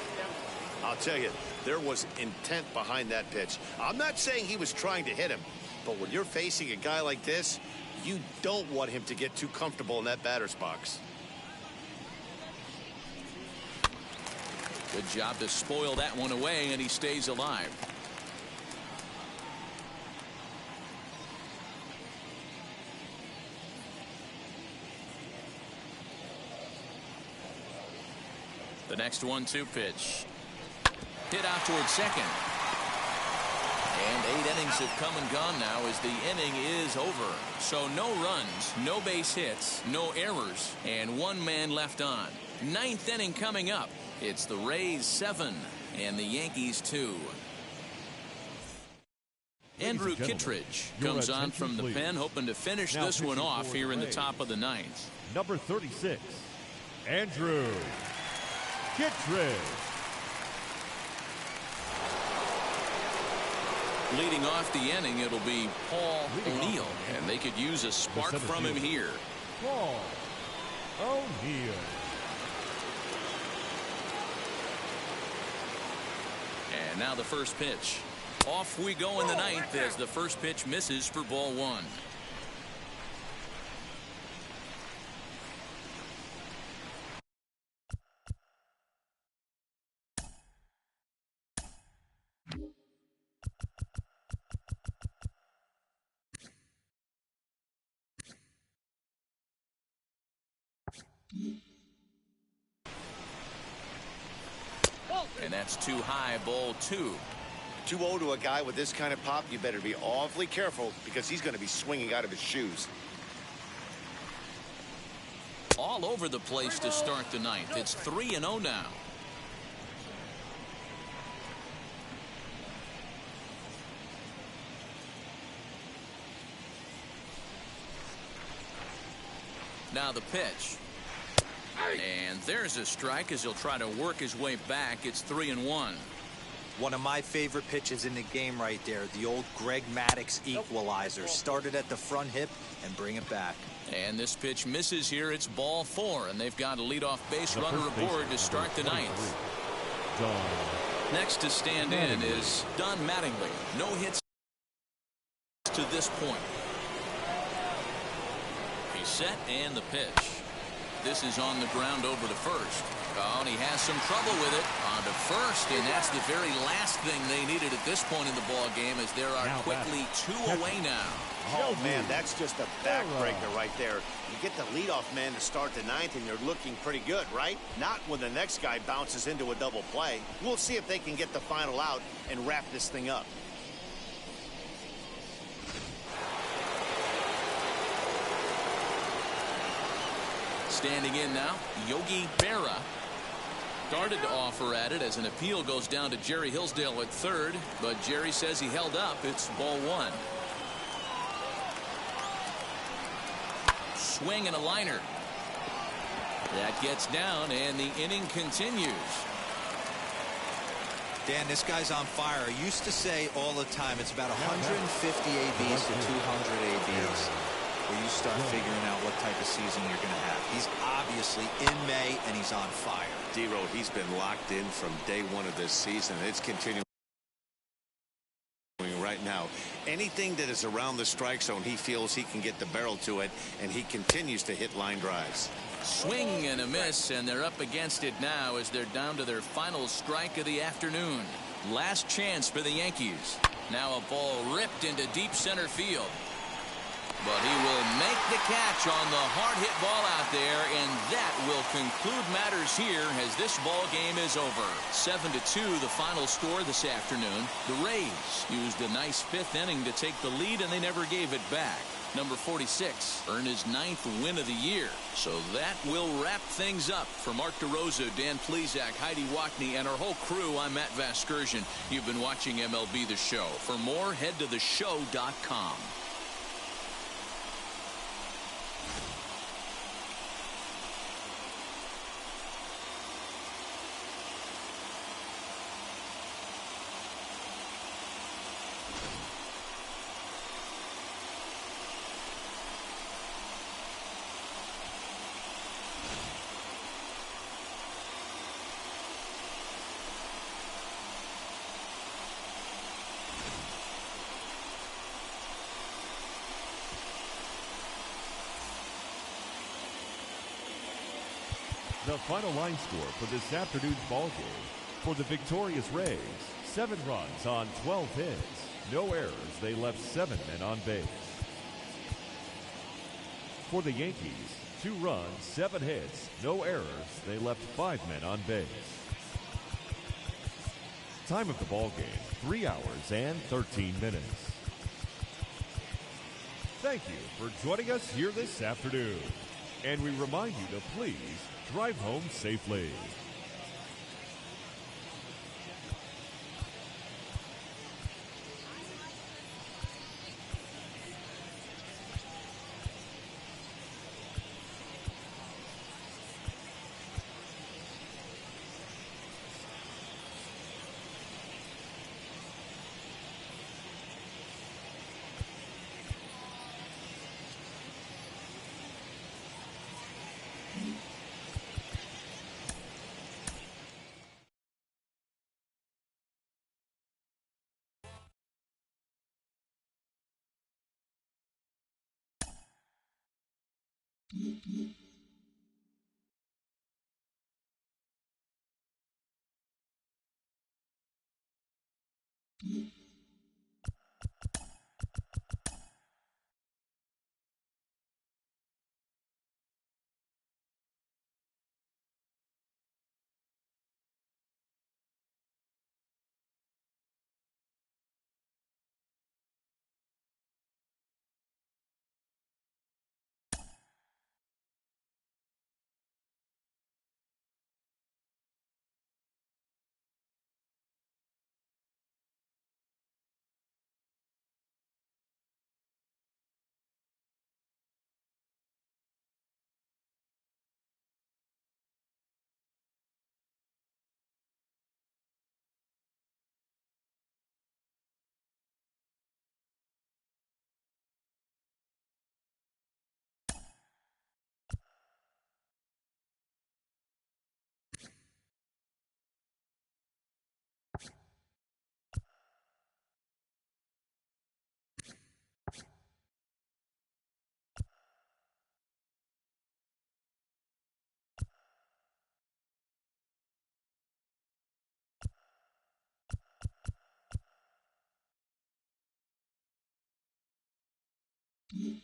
I'll tell you, there was intent behind that pitch. I'm not saying he was trying to hit him, but when you're facing a guy like this, you don't want him to get too comfortable in that batter's box. Good job to spoil that one away, and he stays alive. The next 1-2 pitch. Hit out towards second. And 8 innings have come and gone now as the inning is over. So no runs, no base hits, no errors, and 1 man left on. 9th inning coming up. It's the Rays 7 and the Yankees 2. Andrew Kittredge comes on from the pen, hoping to finish this one off here in the top of the 9th. Number 36, Andrew Kittredge. Leading off the inning, it'll be Paul O'Neill, and they could use a spark from him here. Paul O'Neill. And now the first pitch. Off we go in the 9th as the first pitch misses for ball 1. And that's too high, ball 2. 2-0 to a guy with this kind of pop, you better be awfully careful because he's going to be swinging out of his shoes. All over the place to start the 9th. It's 3-0 now. Now the pitch. And there's a strike as he'll try to work his way back. It's 3-1. One of my favorite pitches in the game right there, the old Greg Maddux equalizer. Started at the front hip and bring it back. And this pitch misses here. It's ball 4, and they've got a leadoff base runner aboard to start the 9th. Next to stand in is Don Mattingly. No hits to this point. He's set and the pitch. This is on the ground over to first. Oh, and he has some trouble with it down to first, and that's the very last thing they needed at this point in the ball game, as there are quickly 2 away now. Oh, man, that's just a backbreaker right there. You get the leadoff man to start the ninth, and you're looking pretty good, right? Not when the next guy bounces into a double play. We'll see if they can get the final out and wrap this thing up. Standing in now, Yogi Berra. Started to offer at it as an appeal goes down to Jerry Hillsdale at third, but Jerry says he held up. It's ball 1. Swing and a liner. That gets down, and the inning continues. Dan, this guy's on fire. I used to say all the time it's about 150 ABs to 200 ABs. Where you start figuring out what type of season you're going to have. He's obviously in May, and he's on fire. D-Road, he's been locked in from day 1 of this season. It's continuing right now. Anything that is around the strike zone, he feels he can get the barrel to it, and he continues to hit line drives. Swing and a miss, and they're up against it now as they're down to their final strike of the afternoon. Last chance for the Yankees. Now a ball ripped into deep center field. But he will make the catch on the hard hit ball out there, and that will conclude matters here as this ball game is over. 7-2 the final score this afternoon. The Rays used a nice 5th inning to take the lead, and they never gave it back. Number 46 earned his 9th win of the year. So that will wrap things up. For Mark DeRosa, Dan Plesac, Heidi Wackney, and our whole crew, I'm Matt Vasgersian. You've been watching MLB The Show. For more, head to theshow.com. The final line score for this afternoon's ball game. For the victorious Rays, 7 runs on 12 hits. No errors. They left 7 men on base. For the Yankees, 2 runs, 7 hits. No errors. They left 5 men on base. Time of the ball game, 3 hours and 13 minutes. Thank you for joining us here this afternoon. And we remind you to please drive home safely. Mm-hmm.